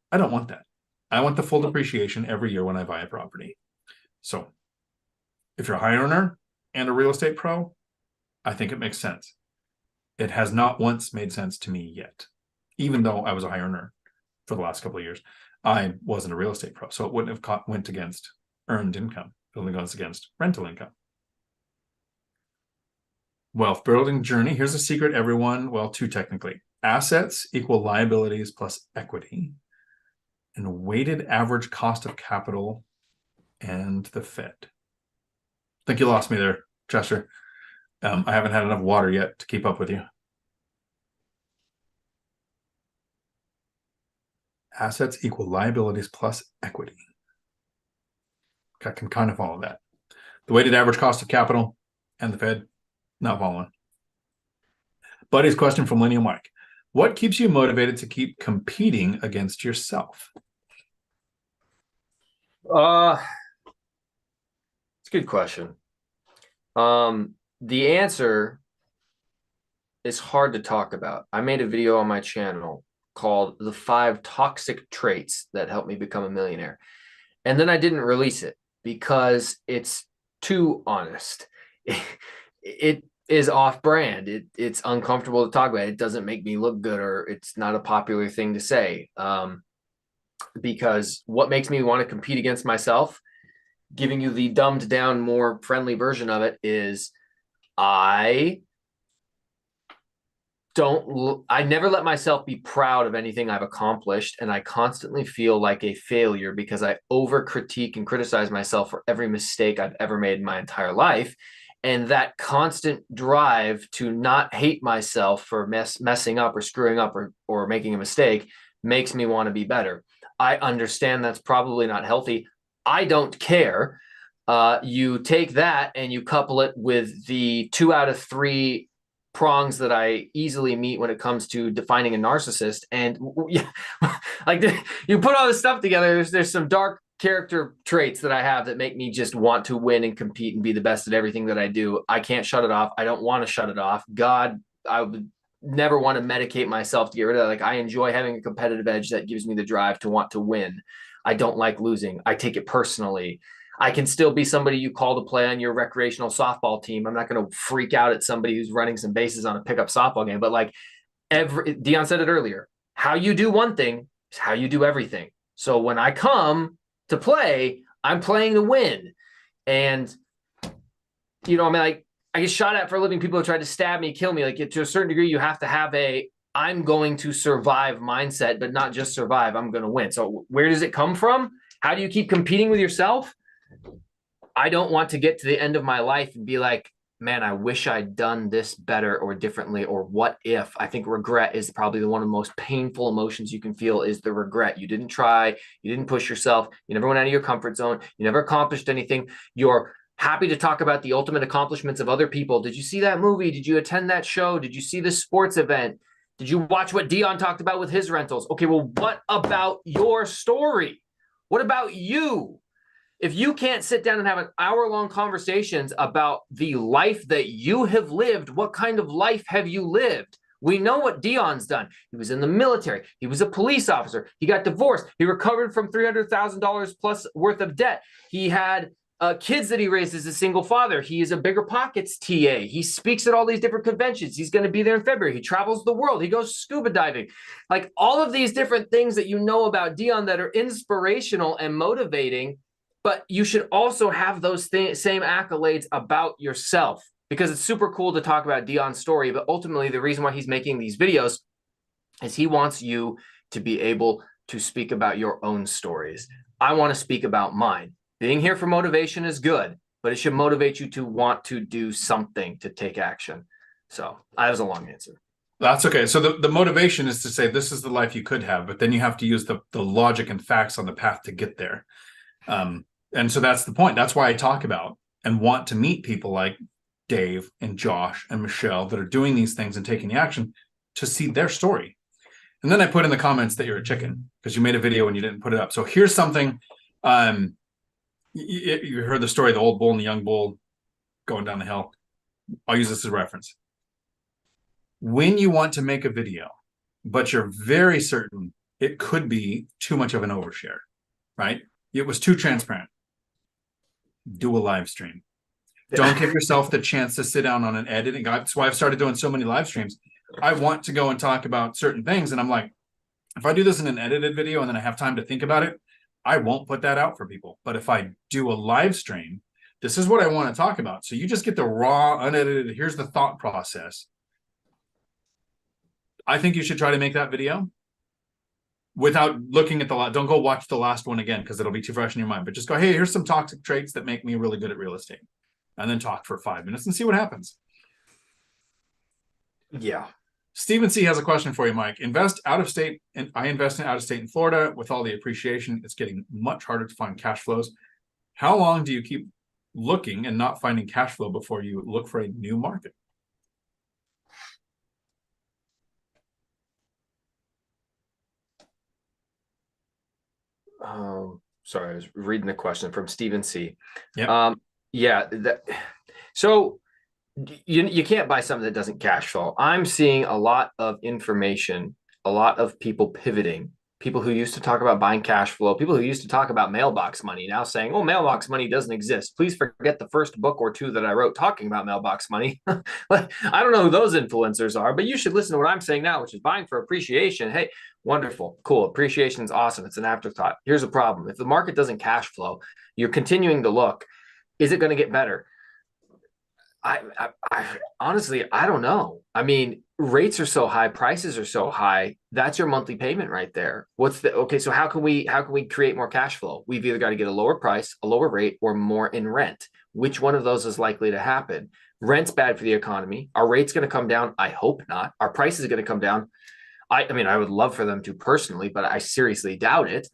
[SPEAKER 1] I don't want that. I want the full depreciation every year when I buy a property. So if you're a high earner and a real estate pro, I think it makes sense. It has not once made sense to me yet. Even though I was a high earner for the last couple of years, I wasn't a real estate pro. So it wouldn't have went against earned income. It only goes against rental income. Wealth building journey. Here's a secret, everyone. Well, 2 technically. Assets equal liabilities plus equity, and a weighted average cost of capital and the Fed. I think you lost me there, Chester. I haven't had enough water yet to keep up with you. Assets equal liabilities plus equity. I can kind of follow that. The weighted average cost of capital and the Fed, not following. Buddy's question from Millennial Mike. What keeps you motivated to keep competing against yourself?
[SPEAKER 2] It's a good question. The answer is hard to talk about. I made a video on my channel called The 5 Toxic Traits That Helped Me Become a Millionaire. And then I didn't release it because it's too honest. It is off-brand. It's uncomfortable to talk about. It doesn't make me look good, or it's not a popular thing to say. Because what makes me want to compete against myself, giving you the dumbed down, more friendly version of it, is I never let myself be proud of anything I've accomplished, and I constantly feel like a failure because I over critique and criticize myself for every mistake I've ever made in my entire life. And that constant drive to not hate myself for messing up or screwing up or making a mistake makes me want to be better. I understand that's probably not healthy. I don't care. You take that and you couple it with the 2 out of 3 prongs that I easily meet when it comes to defining a narcissist. And yeah, like you put all this stuff together, there's some dark character traits that I have that make me just want to win and compete and be the best at everything that I do. I can't shut it off. I don't want to shut it off. God, I would never want to medicate myself to get rid of that. Like, I enjoy having a competitive edge that gives me the drive to want to win. I don't like losing. I take it personally. I can still be somebody you call to play on your recreational softball team. I'm not going to freak out at somebody who's running some bases on a pickup softball game. But like Dion said it earlier, how you do one thing is how you do everything. So when I come to play, I'm playing to win. And, you know, I mean, like, I get shot at for a living. People have tried to stab me, kill me. Like, to a certain degree, you have to have I'm going to survive mindset, but not just survive. I'm going to win. So where does it come from? How do you keep competing with yourself? I don't want to get to the end of my life and be like, man, I wish I'd done this better or differently, or what if. I think regret is probably one of the most painful emotions you can feel, is the regret. You didn't try, you didn't push yourself, you never went out of your comfort zone, you never accomplished anything. You're happy to talk about the ultimate accomplishments of other people. Did you see that movie? Did you attend that show? Did you see this sports event? Did you watch what Dion talked about with his rentals? Okay, well, what about your story? What about you? If you can't sit down and have an hour-long conversations about the life that you have lived, what kind of life have you lived? We know what Dion's done. He was in the military. He was a police officer. He got divorced. He recovered from $300,000 plus worth of debt. He had kids that he raised as a single father. He is a BiggerPockets TA. He speaks at all these different conventions. He's going to be there in February. He travels the world. He goes scuba diving. Like, all of these different things that you know about Dion that are inspirational and motivating. But you should also have those same accolades about yourself, because it's super cool to talk about Dion's story. But ultimately, the reason why he's making these videos is he wants you to be able to speak about your own stories. I want to speak about mine. Being here for motivation is good, but it should motivate you to want to do something, to take action. So that was a long answer.
[SPEAKER 1] That's okay. So the motivation is to say this is the life you could have, but then you have to use the logic and facts on the path to get there. And so that's the point. That's why I talk about and want to meet people like Dave and Josh and Michelle that are doing these things and taking the action, to see their story. And then I put in the comments that you're a chicken because you made a video and you didn't put it up. So here's something. You heard the story of the old bull and the young bull going down the hill. I'll use this as a reference. When you want to make a video, but you're very certain it could be too much of an overshare, right? It was too transparent. Do a live stream. Don't give yourself the chance to sit down on an editing. That's why I've started doing so many live streams. I want to go and talk about certain things. And I'm like, if I do this in an edited video and then I have time to think about it, I won't put that out for people. But if I do a live stream, this is what I want to talk about. So you just get the raw, unedited, here's the thought process. I think you should try to make that video without looking at don't go watch the last one again, because it'll be too fresh in your mind. But just go, hey, here's some toxic traits that make me really good at real estate. And then talk for 5 minutes and see what happens.
[SPEAKER 2] Yeah.
[SPEAKER 1] Stephen C has a question for you, Mike. Invest out of state, and I invest in out of state in Florida. With all the appreciation, it's getting much harder to find cash flows. How long do you keep looking and not finding cash flow before you look for a new market?
[SPEAKER 2] Sorry, I was reading the question from Stephen C.
[SPEAKER 1] Yeah.
[SPEAKER 2] Yeah. So you can't buy something that doesn't cash flow. I'm seeing a lot of information, a lot of people pivoting, people who used to talk about buying cash flow, people who used to talk about mailbox money now saying, oh, mailbox money doesn't exist. Please forget the first book or two that I wrote talking about mailbox money. Like, I don't know who those influencers are, but you should listen to what I'm saying now, which is buying for appreciation. Hey, wonderful, cool. Appreciation is awesome. It's an afterthought. Here's the problem. If the market doesn't cash flow, you're continuing to look. Is it going to get better? I honestly, I don't know. I mean, rates are so high, prices are so high. That's your monthly payment right there. Okay? So how can we create more cash flow? We've either got to get a lower price, a lower rate, or more in rent. Which one of those is likely to happen? Rent's bad for the economy. Our rate's going to come down. I hope not. Our price is going to come down. I mean, I would love for them to personally, but I seriously doubt it.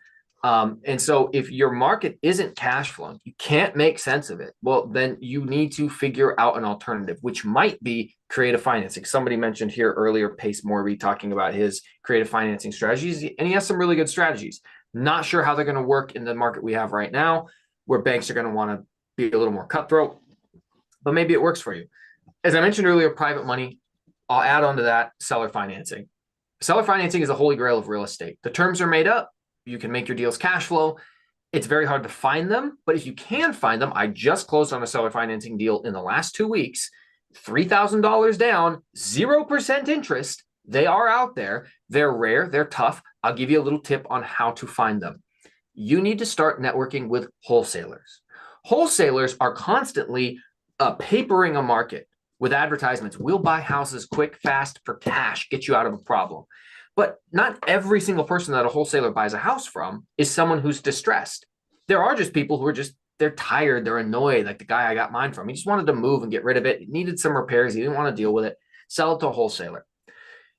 [SPEAKER 2] And so if your market isn't cash flowing, you can't make sense of it. Well, then you need to figure out an alternative, which might be creative financing. Somebody mentioned here earlier, Pace Morby talking about his creative financing strategies, and he has some really good strategies. Not sure how they're going to work in the market we have right now, where banks are going to want to be a little more cutthroat, but maybe it works for you. As I mentioned earlier, private money, I'll add on to that seller financing. Seller financing is a holy grail of real estate. The terms are made up. You can make your deals cash flow. It's very hard to find them, but if you can find them, I just closed on a seller financing deal in the last 2 weeks, $3,000 down, 0% interest. They are out there. They're rare. They're tough. I'll give you a little tip on how to find them. You need to start networking with wholesalers. Wholesalers are constantly papering a market with advertisements. We'll buy houses quick, fast, for cash, get you out of a problem. But not every single person that a wholesaler buys a house from is someone who's distressed. There are just people who are they're tired, they're annoyed, like the guy I got mine from. He just wanted to move and get rid of it. He needed some repairs. He didn't want to deal with it. Sell it to a wholesaler.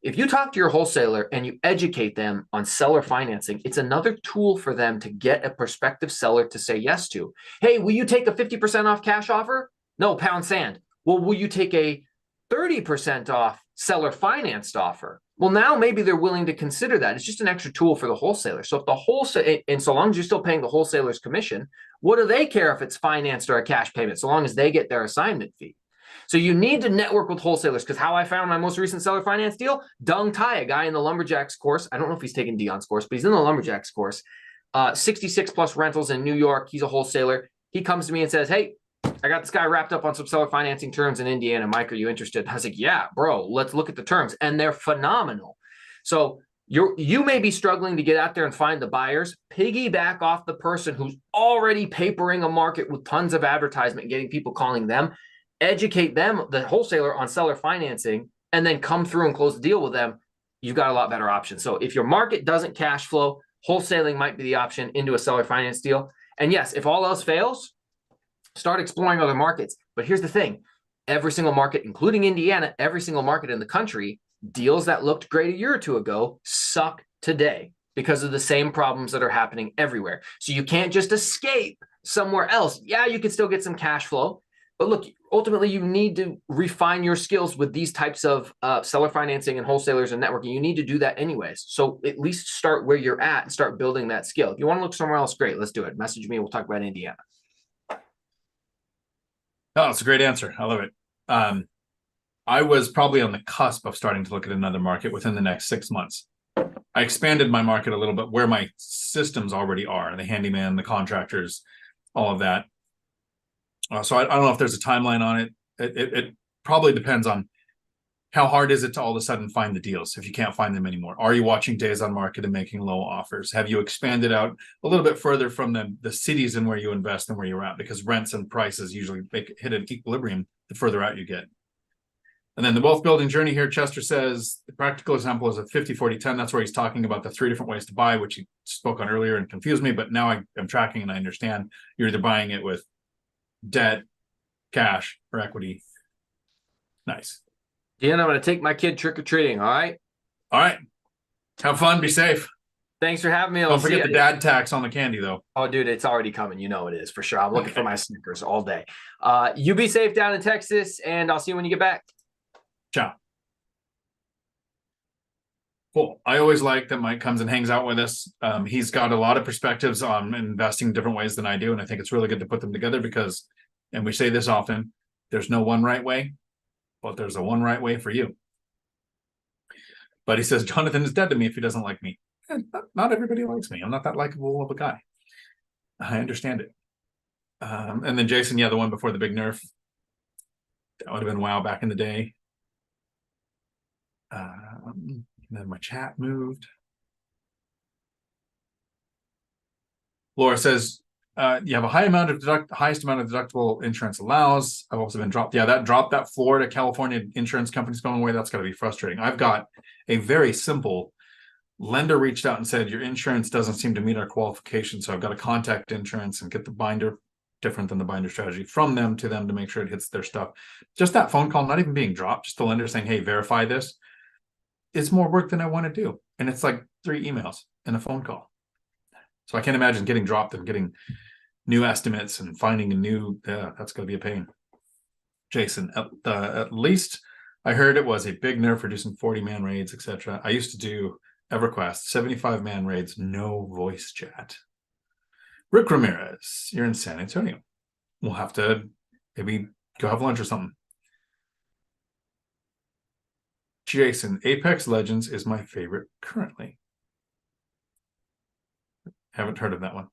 [SPEAKER 2] If you talk to your wholesaler and you educate them on seller financing, it's another tool for them to get a prospective seller to say yes to. Hey, will you take a 50% off cash offer? No, pound sand. Well, will you take a 30% off seller financed offer? Well, now maybe they're willing to consider that. It's just an extra tool for the wholesaler. So if the wholesaler, and so long as you're still paying the wholesaler's commission, what do they care if it's financed or a cash payment, so long as they get their assignment fee? So you need to network with wholesalers, because how I found my most recent seller finance deal, Dung Tai, a guy in the Lumberjacks course. I don't know if he's taken Dion's course, but he's in the Lumberjacks course. 66 plus rentals in New York. He's a wholesaler. He comes to me and says, hey, I got this guy wrapped up on some seller financing terms in Indiana. Mike, are you interested? I was like, yeah, bro, let's look at the terms. And they're phenomenal. So you may be struggling to get out there and find the buyers. Piggyback off the person who's already papering a market with tons of advertisement, getting people calling them. Educate them, the wholesaler, on seller financing, and then come through and close the deal with them. You've got a lot better options. So if your market doesn't cash flow, wholesaling might be the option into a seller finance deal. And yes, if all else fails, start exploring other markets. But here's the thing. Every single market, including Indiana, every single market in the country, deals that looked great a year or two ago suck today because of the same problems that are happening everywhere. So you can't just escape somewhere else. Yeah, you can still get some cash flow. But look, ultimately, you need to refine your skills with these types of seller financing and wholesalers and networking. You need to do that anyways. So at least start where you're at and start building that skill. If you want to look somewhere else, great. Let's do it. Message me. We'll talk about Indiana.
[SPEAKER 1] Oh, it's a great answer. I love it. I was probably on the cusp of starting to look at another market within the next 6 months. I expanded my market a little bit where my systems already are, the handyman, the contractors, all of that. So I don't know if there's a timeline on it. It probably depends on how hard is it to all of a sudden find the deals if you can't find them anymore. Are you watching days on market and making low offers? Have you expanded out a little bit further from the cities in where you invest and where you're at? Because rents and prices usually hit an equilibrium the further out you get. And then the wealth building journey here, Chester says, the practical example is a 50-40-10. That's where he's talking about the 3 different ways to buy, which he spoke on earlier and confused me. But now I'm tracking and I understand. You're either buying it with debt, cash, or equity. Nice.
[SPEAKER 2] Dion, I'm going to take my kid trick-or-treating, all right?
[SPEAKER 1] All right. Have fun. Be safe.
[SPEAKER 2] Thanks for having me. I'll
[SPEAKER 1] Don't
[SPEAKER 2] see
[SPEAKER 1] forget
[SPEAKER 2] you.
[SPEAKER 1] the dad tax on the candy, though.
[SPEAKER 2] Oh, dude, it's already coming. You know it is for sure. I'm looking for my Snickers all day. You be safe down in Texas, and I'll see you when you get back.
[SPEAKER 1] Ciao. Cool. I always like that Mike comes and hangs out with us. He's got a lot of perspectives on investing different ways than I do. And I think it's really good to put them together because, and we say this often, there's no one right way, but there's a one right way for you. But he says, Jonathan is dead to me if he doesn't like me. And not everybody likes me. I'm not that likable of a guy. I understand it. And then Jason, yeah, the one before the big nerf. That would have been wow back in the day. And then my chat moved. Laura says, you have a highest amount of deductible insurance allows. I've also been dropped. Yeah, that Florida, California insurance companies going away. That's got to be frustrating. I've got a very simple lender reached out and said, your insurance doesn't seem to meet our qualifications. So I've got to contact insurance and get the binder, different than the binder strategy, from them to them to make sure it hits their stuff. Just that phone call, not even being dropped, just the lender saying, hey, verify this. It's more work than I want to do. And it's like 3 emails and a phone call. So I can't imagine getting dropped and getting new estimates and finding a new, that's going to be a pain. Jason, at least I heard it was a big nerf reducing 40-man raids, etc. I used to do EverQuest, 75-man raids, no voice chat. Rick Ramirez, you're in San Antonio. We'll have to maybe go have lunch or something. Jason, Apex Legends is my favorite currently. Haven't heard of that one.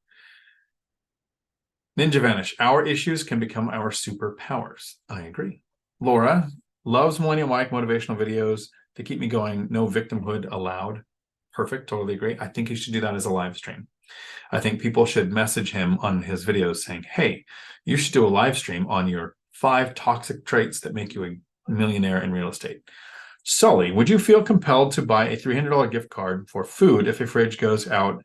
[SPEAKER 1] Ninja Vanish, our issues can become our superpowers. I agree. Laura loves Millennial Mike motivational videos to keep me going. No victimhood allowed. Perfect. Totally agree. I think he should do that as a live stream. I think people should message him on his videos saying, hey, you should do a live stream on your 5 toxic traits that make you a millionaire in real estate. Sully, would you feel compelled to buy a $300 gift card for food if a fridge goes out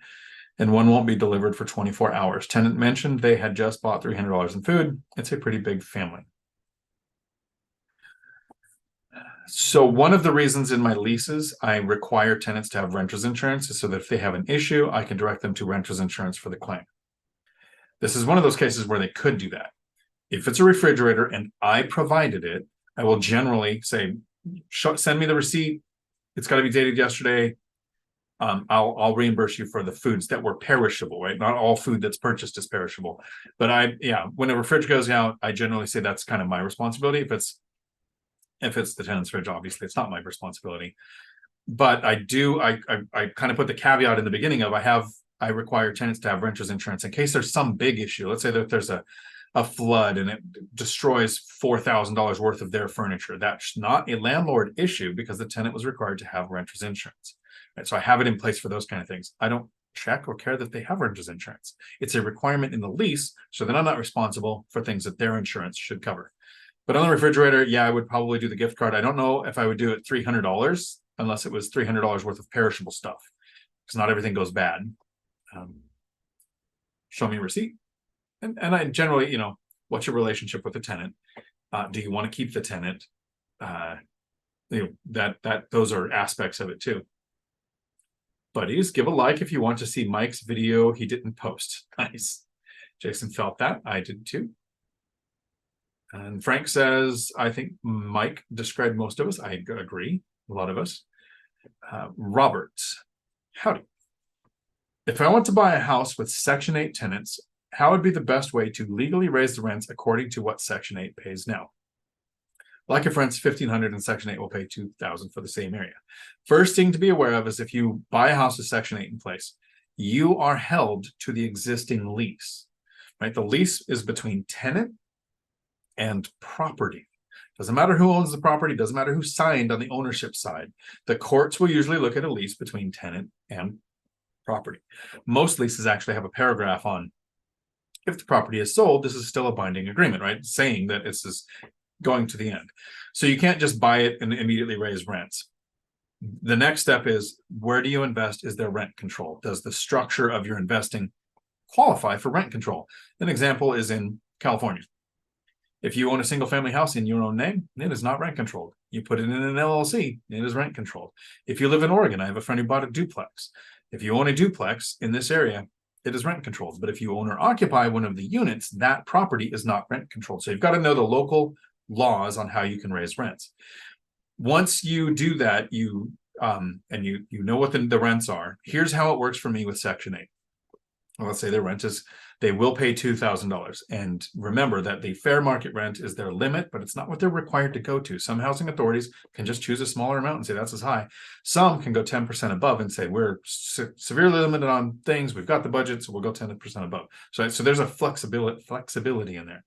[SPEAKER 1] and one won't be delivered for 24 hours? Tenant mentioned they had just bought $300 in food. It's a pretty big family. So one of the reasons in my leases, I require tenants to have renter's insurance is so that if they have an issue, I can direct them to renter's insurance for the claim. This is one of those cases where they could do that. If it's a refrigerator and I provided it, I will generally say, send me the receipt. It's got to be dated yesterday. I'll reimburse you for the foods that were perishable, right? Not all food that's purchased is perishable. But when a fridge goes out, I generally say that's kind of my responsibility. If it's the tenant's fridge, obviously it's not my responsibility. But I kind of put the caveat in the beginning of I require tenants to have renter's insurance in case there's some big issue. Let's say that there's a flood and it destroys $4,000 worth of their furniture. That's not a landlord issue because the tenant was required to have renter's insurance. Right? So I have it in place for those kind of things. I don't check or care that they have renter's insurance. It's a requirement in the lease, so then I'm not responsible for things that their insurance should cover. But on the refrigerator, yeah, I would probably do the gift card. I don't know if I would do it $300 unless it was $300 worth of perishable stuff, because not everything goes bad. Show me a receipt. And I generally, what's your relationship with the tenant? Do you want to keep the tenant? Those are aspects of it too. Buddies, give a like if you want to see Mike's video he didn't post. Nice. Jason felt that. I did too. And Frank says, I think Mike described most of us. I agree. A lot of us. Robert, howdy. If I want to buy a house with Section 8 tenants, how would be the best way to legally raise the rents according to what Section 8 pays now? Like if rent's $1,500 and Section 8 will pay $2,000 for the same area. First thing to be aware of is if you buy a house with Section 8 in place, you are held to the existing lease. Right? The lease is between tenant and property. Doesn't matter who owns the property, doesn't matter who signed on the ownership side. The courts will usually look at a lease between tenant and property. Most leases actually have a paragraph on if the property is sold, this is still a binding agreement, right? Saying that this is going to the end. So you can't just buy it and immediately raise rents. The next step is, where do you invest? Is there rent control? Does the structure of your investing qualify for rent control? An example is in California. If you own a single family house in your own name, it is not rent controlled. You put it in an LLC, it is rent controlled. If you live in Oregon, I have a friend who bought a duplex. If you own a duplex in this area, it is rent controlled. But if you own or occupy one of the units, that property is not rent controlled. So you've got to know the local laws on how you can raise rents. Once you do that, you know what the rents are. Here's how it works for me with Section 8. Well, let's say their rent is, they will pay $2,000. And remember that the fair market rent is their limit, but it's not what they're required to go to. Some housing authorities can just choose a smaller amount and say that's as high. Some can go 10% above and say we're severely limited on things. We've got the budget, so we'll go 10% above. So there's a flexibility in there.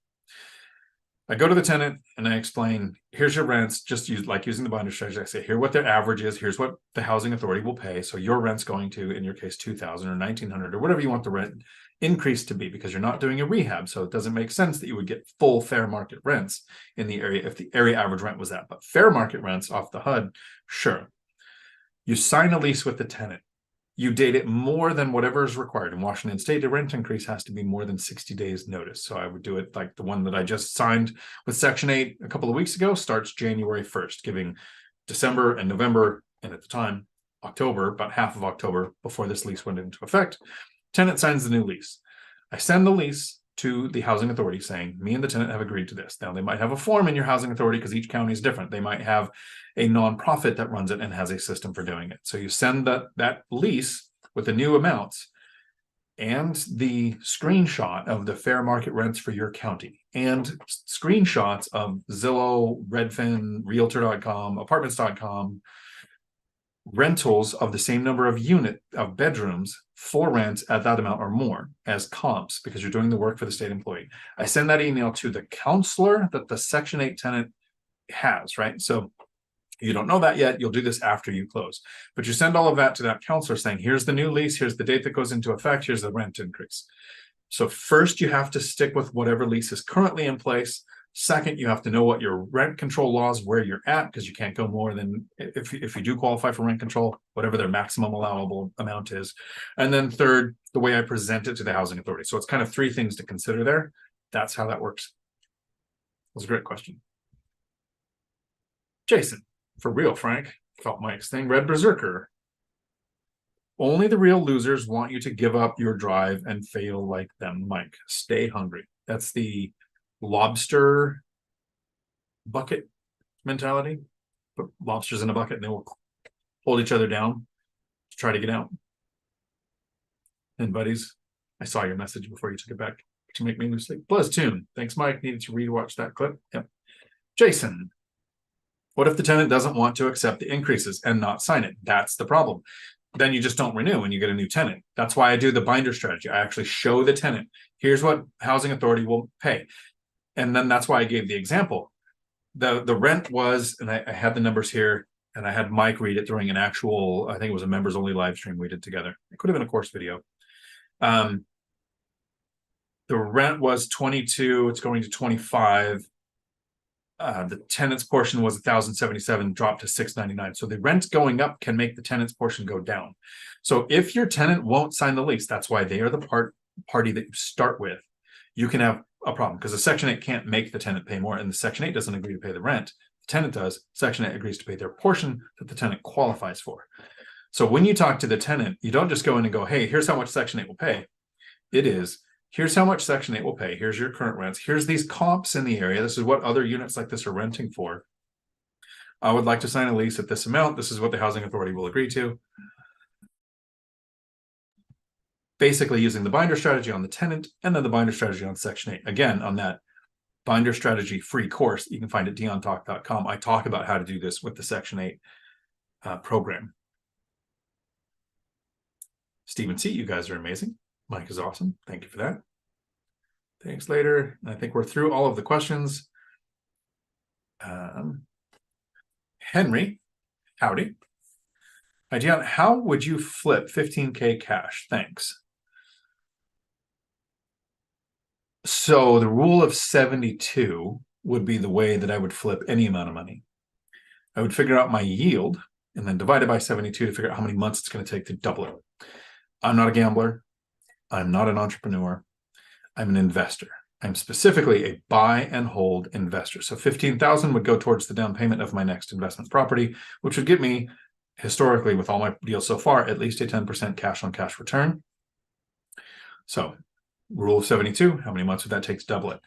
[SPEAKER 1] I go to the tenant and I explain, here's your rents, just using the binder strategy. I say, here what their average is, here's what the housing authority will pay. So your rent's going to, in your case, $2,000 or $1,900 or whatever you want the rent increase to be, because you're not doing a rehab. So it doesn't make sense that you would get full fair market rents in the area if the area average rent was that. But fair market rents off the HUD, sure. You sign a lease with the tenant. You date it more than whatever is required. In Washington State, a rent increase has to be more than 60 days notice. So I would do it like the one that I just signed with Section 8 a couple of weeks ago, starts January 1st, giving December and November, and at the time, October, about half of October before this lease went into effect. Tenant signs the new lease. I send the lease to the housing authority saying, me and the tenant have agreed to this. Now, they might have a form in your housing authority because each county is different. They might have a nonprofit that runs it and has a system for doing it. So you send that lease with the new amounts and the screenshot of the fair market rents for your county and screenshots of Zillow, Redfin, Realtor.com, Apartments.com, rentals of the same number of bedrooms for rent at that amount or more as comps, because you're doing the work for the state employee. I send that email to the counselor that the Section 8 tenant has, right? So you don't know that yet. You'll do this after you close. But you send all of that to that counselor saying, here's the new lease, here's the date that goes into effect, here's the rent increase. So first, you have to stick with whatever lease is currently in place. Second, you have to know what your rent control laws, where you're at, because you can't go more than, if you do qualify for rent control, whatever their maximum allowable amount is. And then third, the way I present it to the housing authority. So it's kind of three things to consider there. That's how that works. That's a great question. Jason, for real, Frank, felt Mike's thing. Red Berserker. Only the real losers want you to give up your drive and fail like them, Mike. Stay hungry. That's the lobster bucket mentality. Put lobsters in a bucket and they will hold each other down to try to get out. And buddies, I saw your message before you took it back to make me lose sleep. Buzz Tune. Thanks, Mike. Needed to rewatch that clip. Yep. Jason. What if the tenant doesn't want to accept the increases and not sign it? That's the problem. Then you just don't renew and you get a new tenant. That's why I do the binder strategy. I actually show the tenant, here's what housing authority will pay. And then that's why I gave the example. The rent was, and I had the numbers here, and I had Mike read it during an actual, I think it was a members only live stream we did together. It could have been a course video. The rent was 22, it's going to 25. The tenant's portion was 1,077, dropped to 699. So the rent going up can make the tenant's portion go down. So if your tenant won't sign the lease, that's why they are the party that you start with. You can have a problem because the Section 8 can't make the tenant pay more, and the Section 8 doesn't agree to pay the rent. The tenant does. Section 8 agrees to pay their portion that the tenant qualifies for. So when you talk to the tenant, you don't just go in and go, hey, here's how much Section 8 will pay. It is, here's how much Section 8 will pay. Here's your current rents. Here's these comps in the area. This is what other units like this are renting for. I would like to sign a lease at this amount. This is what the housing authority will agree to. Basically using the binder strategy on the tenant and then the binder strategy on Section 8. Again, on that binder strategy free course, you can find at diontalk.com. I talk about how to do this with the Section 8 program. Stephen C., you guys are amazing. Mike is awesome. Thank you for that. Thanks later. I think we're through all of the questions. Henry, howdy. Hi, Dion, how would you flip 15K cash? Thanks. So the rule of 72 would be the way that I would flip any amount of money. I would figure out my yield and then divide it by 72 to figure out how many months it's going to take to double it. I'm not a gambler. I'm not an entrepreneur. I'm an investor. I'm specifically a buy and hold investor. So 15,000 would go towards the down payment of my next investment property, which would get me, historically, with all my deals so far, at least a 10% cash on cash return. So rule of 72, how many months would that take to double it?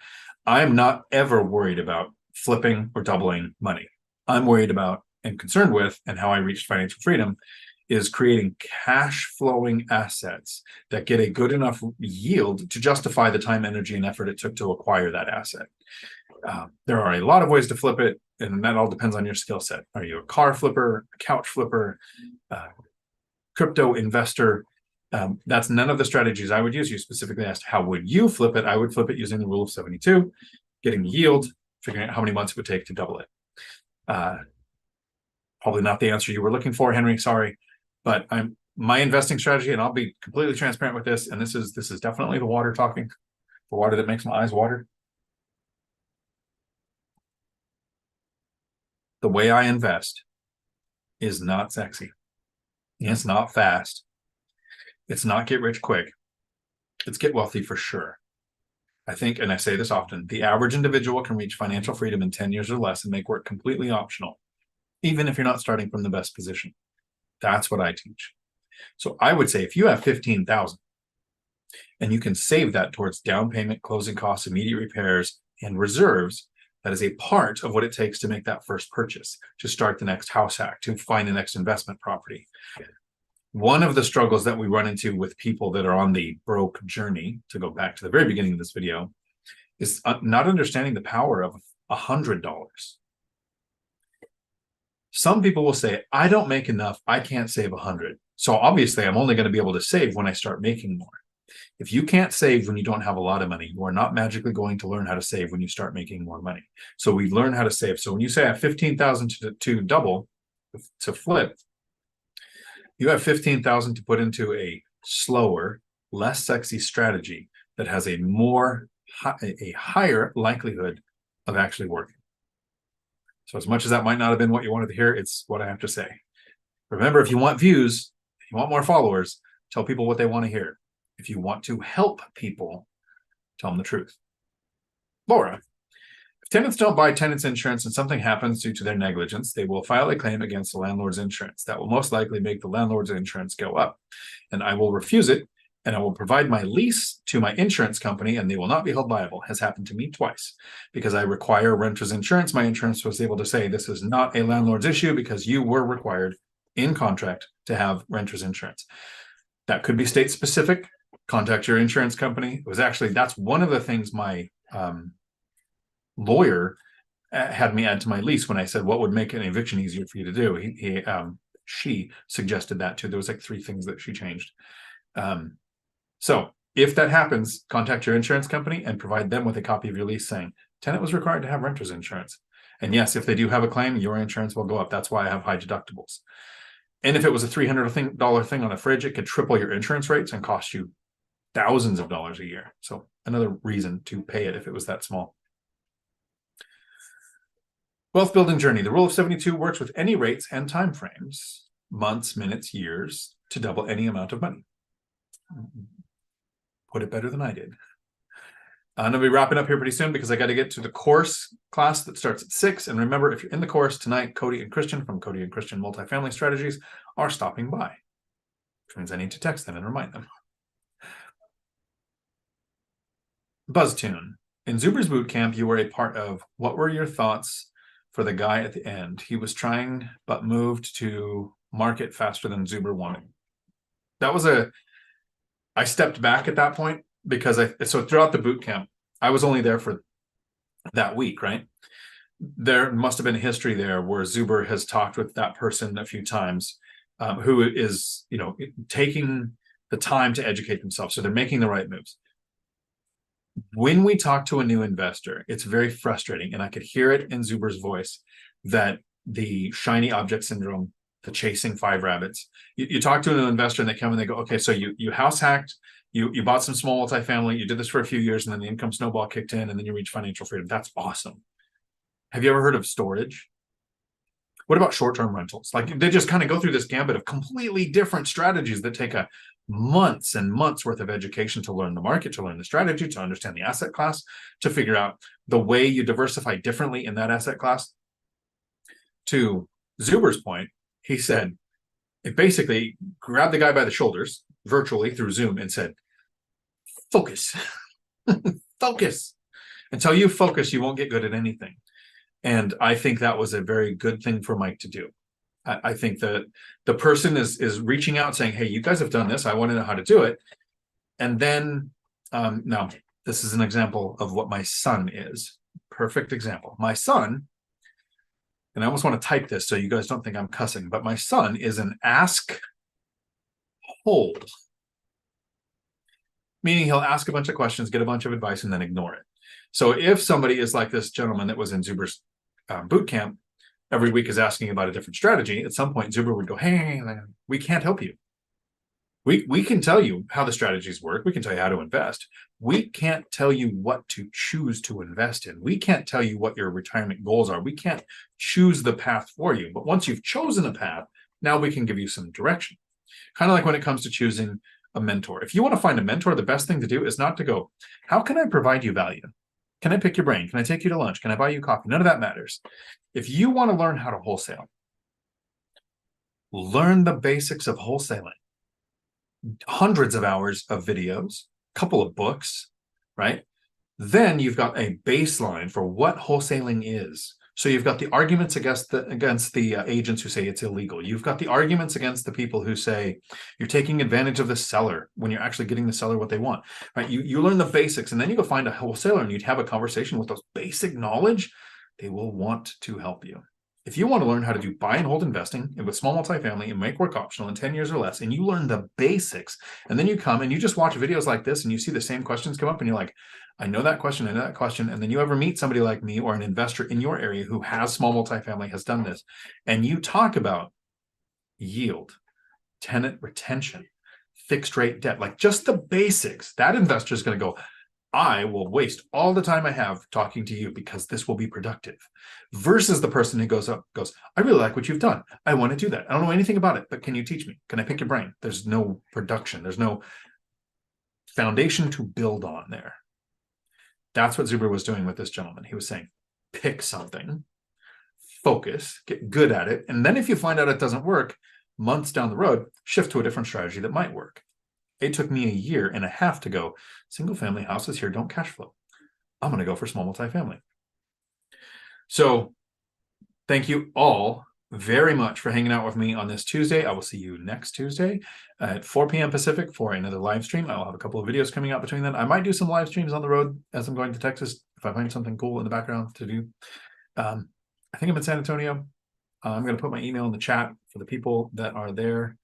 [SPEAKER 1] I'm not ever worried about flipping or doubling money. I'm worried about and concerned with, and how I reached financial freedom, is creating cash flowing assets that get a good enough yield to justify the time, energy, and effort it took to acquire that asset. There are a lot of ways to flip it, and that all depends on your skill set. Are you a car flipper, a couch flipper, crypto investor? That's none of the strategies I would use. You specifically asked, how would you flip it? I would flip it using the rule of 72, getting the yield, figuring out how many months it would take to double it. Probably not the answer you were looking for, Henry, sorry. But my investing strategy, and I'll be completely transparent with this, and this is definitely the water talking, the water that makes my eyes water. The way I invest is not sexy. It's not fast. It's not get rich quick. It's get wealthy for sure. I think, and I say this often, the average individual can reach financial freedom in 10 years or less and make work completely optional, even if you're not starting from the best position. That's what I teach. So I would say if you have 15,000 and you can save that towards down payment, closing costs, immediate repairs, and reserves, that is a part of what it takes to make that first purchase, to start the next house hack, to find the next investment property. One of the struggles that we run into with people that are on the broke journey, to go back to the very beginning of this video, is not understanding the power of $100. Some people will say, I don't make enough, I can't save 100. So obviously I'm only going to be able to save when I start making more. If you can't save when you don't have a lot of money, you are not magically going to learn how to save when you start making more money. So we learn how to save. So when you say I have 15,000 to double, to flip, you have 15,000 to put into a slower, less sexy strategy that has a higher likelihood of actually working. So as much as that might not have been what you wanted to hear, it's what I have to say. Remember, if you want views, if you want more followers, tell people what they want to hear. If you want to help people, tell them the truth. Laura, if tenants don't buy tenants insurance and something happens due to their negligence, they will file a claim against the landlord's insurance. That will most likely make the landlord's insurance go up. And I will refuse it, and I will provide my lease to my insurance company, and they will not be held liable. Has happened to me twice. Because I require renter's insurance, my insurance was able to say this is not a landlord's issue because you were required in contract to have renter's insurance. That could be state specific. Contact your insurance company. It was actually, that's one of the things my lawyer had me add to my lease when I said, what would make an eviction easier for you to do? She suggested that too. There was like 3 things that she changed. So if that happens, contact your insurance company and provide them with a copy of your lease saying, tenant was required to have renter's insurance. And yes, if they do have a claim, your insurance will go up. That's why I have high deductibles. And if it was a $300 thing on a fridge, it could triple your insurance rates and cost you thousands of dollars a year. So another reason to pay it if it was that small. Wealth building journey. The rule of 72 works with any rates and time frames, months, minutes, years, to double any amount of money. Put it better than I did. I'm going to be wrapping up here pretty soon because I got to get to the course class that starts at 6. And remember, if you're in the course tonight, Cody and Christian from Cody and Christian Multifamily Strategies are stopping by, which means I need to text them and remind them. BuzzTune. In Zuber's boot camp, you were a part of. What were your thoughts for the guy at the end? He was trying, but moved to market faster than Zuber wanted. That was I stepped back at that point because so throughout the boot camp, I was only there for that week, right? There must have been a history there where Zuber has talked with that person a few times, who is, taking the time to educate themselves. So they're making the right moves. When we talk to a new investor, it's very frustrating, and I could hear it in Zuber's voice, that the shiny object syndrome, the chasing 5 rabbits. You talk to a new investor and they come and they go, okay, so you house hacked, you bought some small multifamily, you did this for a few years, and then the income snowball kicked in, and then you reach financial freedom. That's awesome. Have you ever heard of storage? What about short-term rentals? Like, they just kind of go through this gambit of completely different strategies that take a months and months worth of education to learn the market, to learn the strategy, to understand the asset class, to figure out the way you diversify differently in that asset class. To Zuber's point, he said, it basically grabbed the guy by the shoulders virtually through Zoom and said, focus, focus. Until you focus, you won't get good at anything. And I think that was a very good thing for Mike to do. I think that the person is reaching out saying, hey, you guys have done this. I want to know how to do it. And then now this is an example of what my son is. Perfect example. My son, and I almost want to type this so you guys don't think I'm cussing, but my son is an ask hole. Meaning he'll ask a bunch of questions, get a bunch of advice, and then ignore it. So if somebody is like this gentleman that was in Zuber's boot camp, every week is asking about a different strategy, at some point Zuber would go, hey, we can't help you. We can tell you how the strategies work. We can tell you how to invest. We can't tell you what to choose to invest in. We can't tell you what your retirement goals are. We can't choose the path for you. But once you've chosen a path, now we can give you some direction. Kind of like when it comes to choosing a mentor. If you want to find a mentor, the best thing to do is not to go, how can I provide you value? Can I pick your brain? Can I take you to lunch? Can I buy you coffee? None of that matters. If you want to learn how to wholesale, learn the basics of wholesaling. Hundreds of hours of videos, a couple of books, right? Then you've got a baseline for what wholesaling is. So you've got the arguments against the agents who say it's illegal. You've got the arguments against the people who say you're taking advantage of the seller when you're actually getting the seller what they want, right? You learn the basics, and then you go find a wholesaler and you'd have a conversation with those basic knowledge. They will want to help you. If you want to learn how to do buy and hold investing with small multifamily and make work optional in 10 years or less, and you learn the basics, and then you come and you just watch videos like this and you see the same questions come up and you're like, I know that question, I know that question. And then you ever meet somebody like me or an investor in your area who has small multifamily, has done this, and you talk about yield, tenant retention, fixed rate debt, like just the basics, that investor is going to go, I will waste all the time I have talking to you because this will be productive, versus the person who goes, I really like what you've done. I want to do that. I don't know anything about it, but can you teach me? Can I pick your brain? There's no production. There's no foundation to build on there. That's what Zuber was doing with this gentleman. He was saying, pick something, focus, get good at it. And then if you find out it doesn't work, months down the road, shift to a different strategy that might work. It took me 1.5 years to go, single family houses here don't cash flow. I'm going to go for small multifamily. So thank you all very much for hanging out with me on this Tuesday. I will see you next Tuesday at 4 p.m. Pacific for another live stream. I'll have a couple of videos coming out between then. I might do some live streams on the road as I'm going to Texas if I find something cool in the background to do. I think I'm in San Antonio. I'm going to put my email in the chat for the people that are there.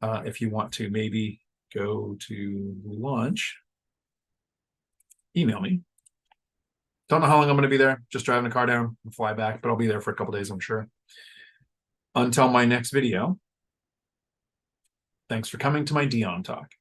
[SPEAKER 1] If you want to maybe go to lunch, email me. Don't know how long I'm going to be there. Just driving a car down and fly back, but I'll be there for a couple days, I'm sure. Until my next video, thanks for coming to my Dion Talk.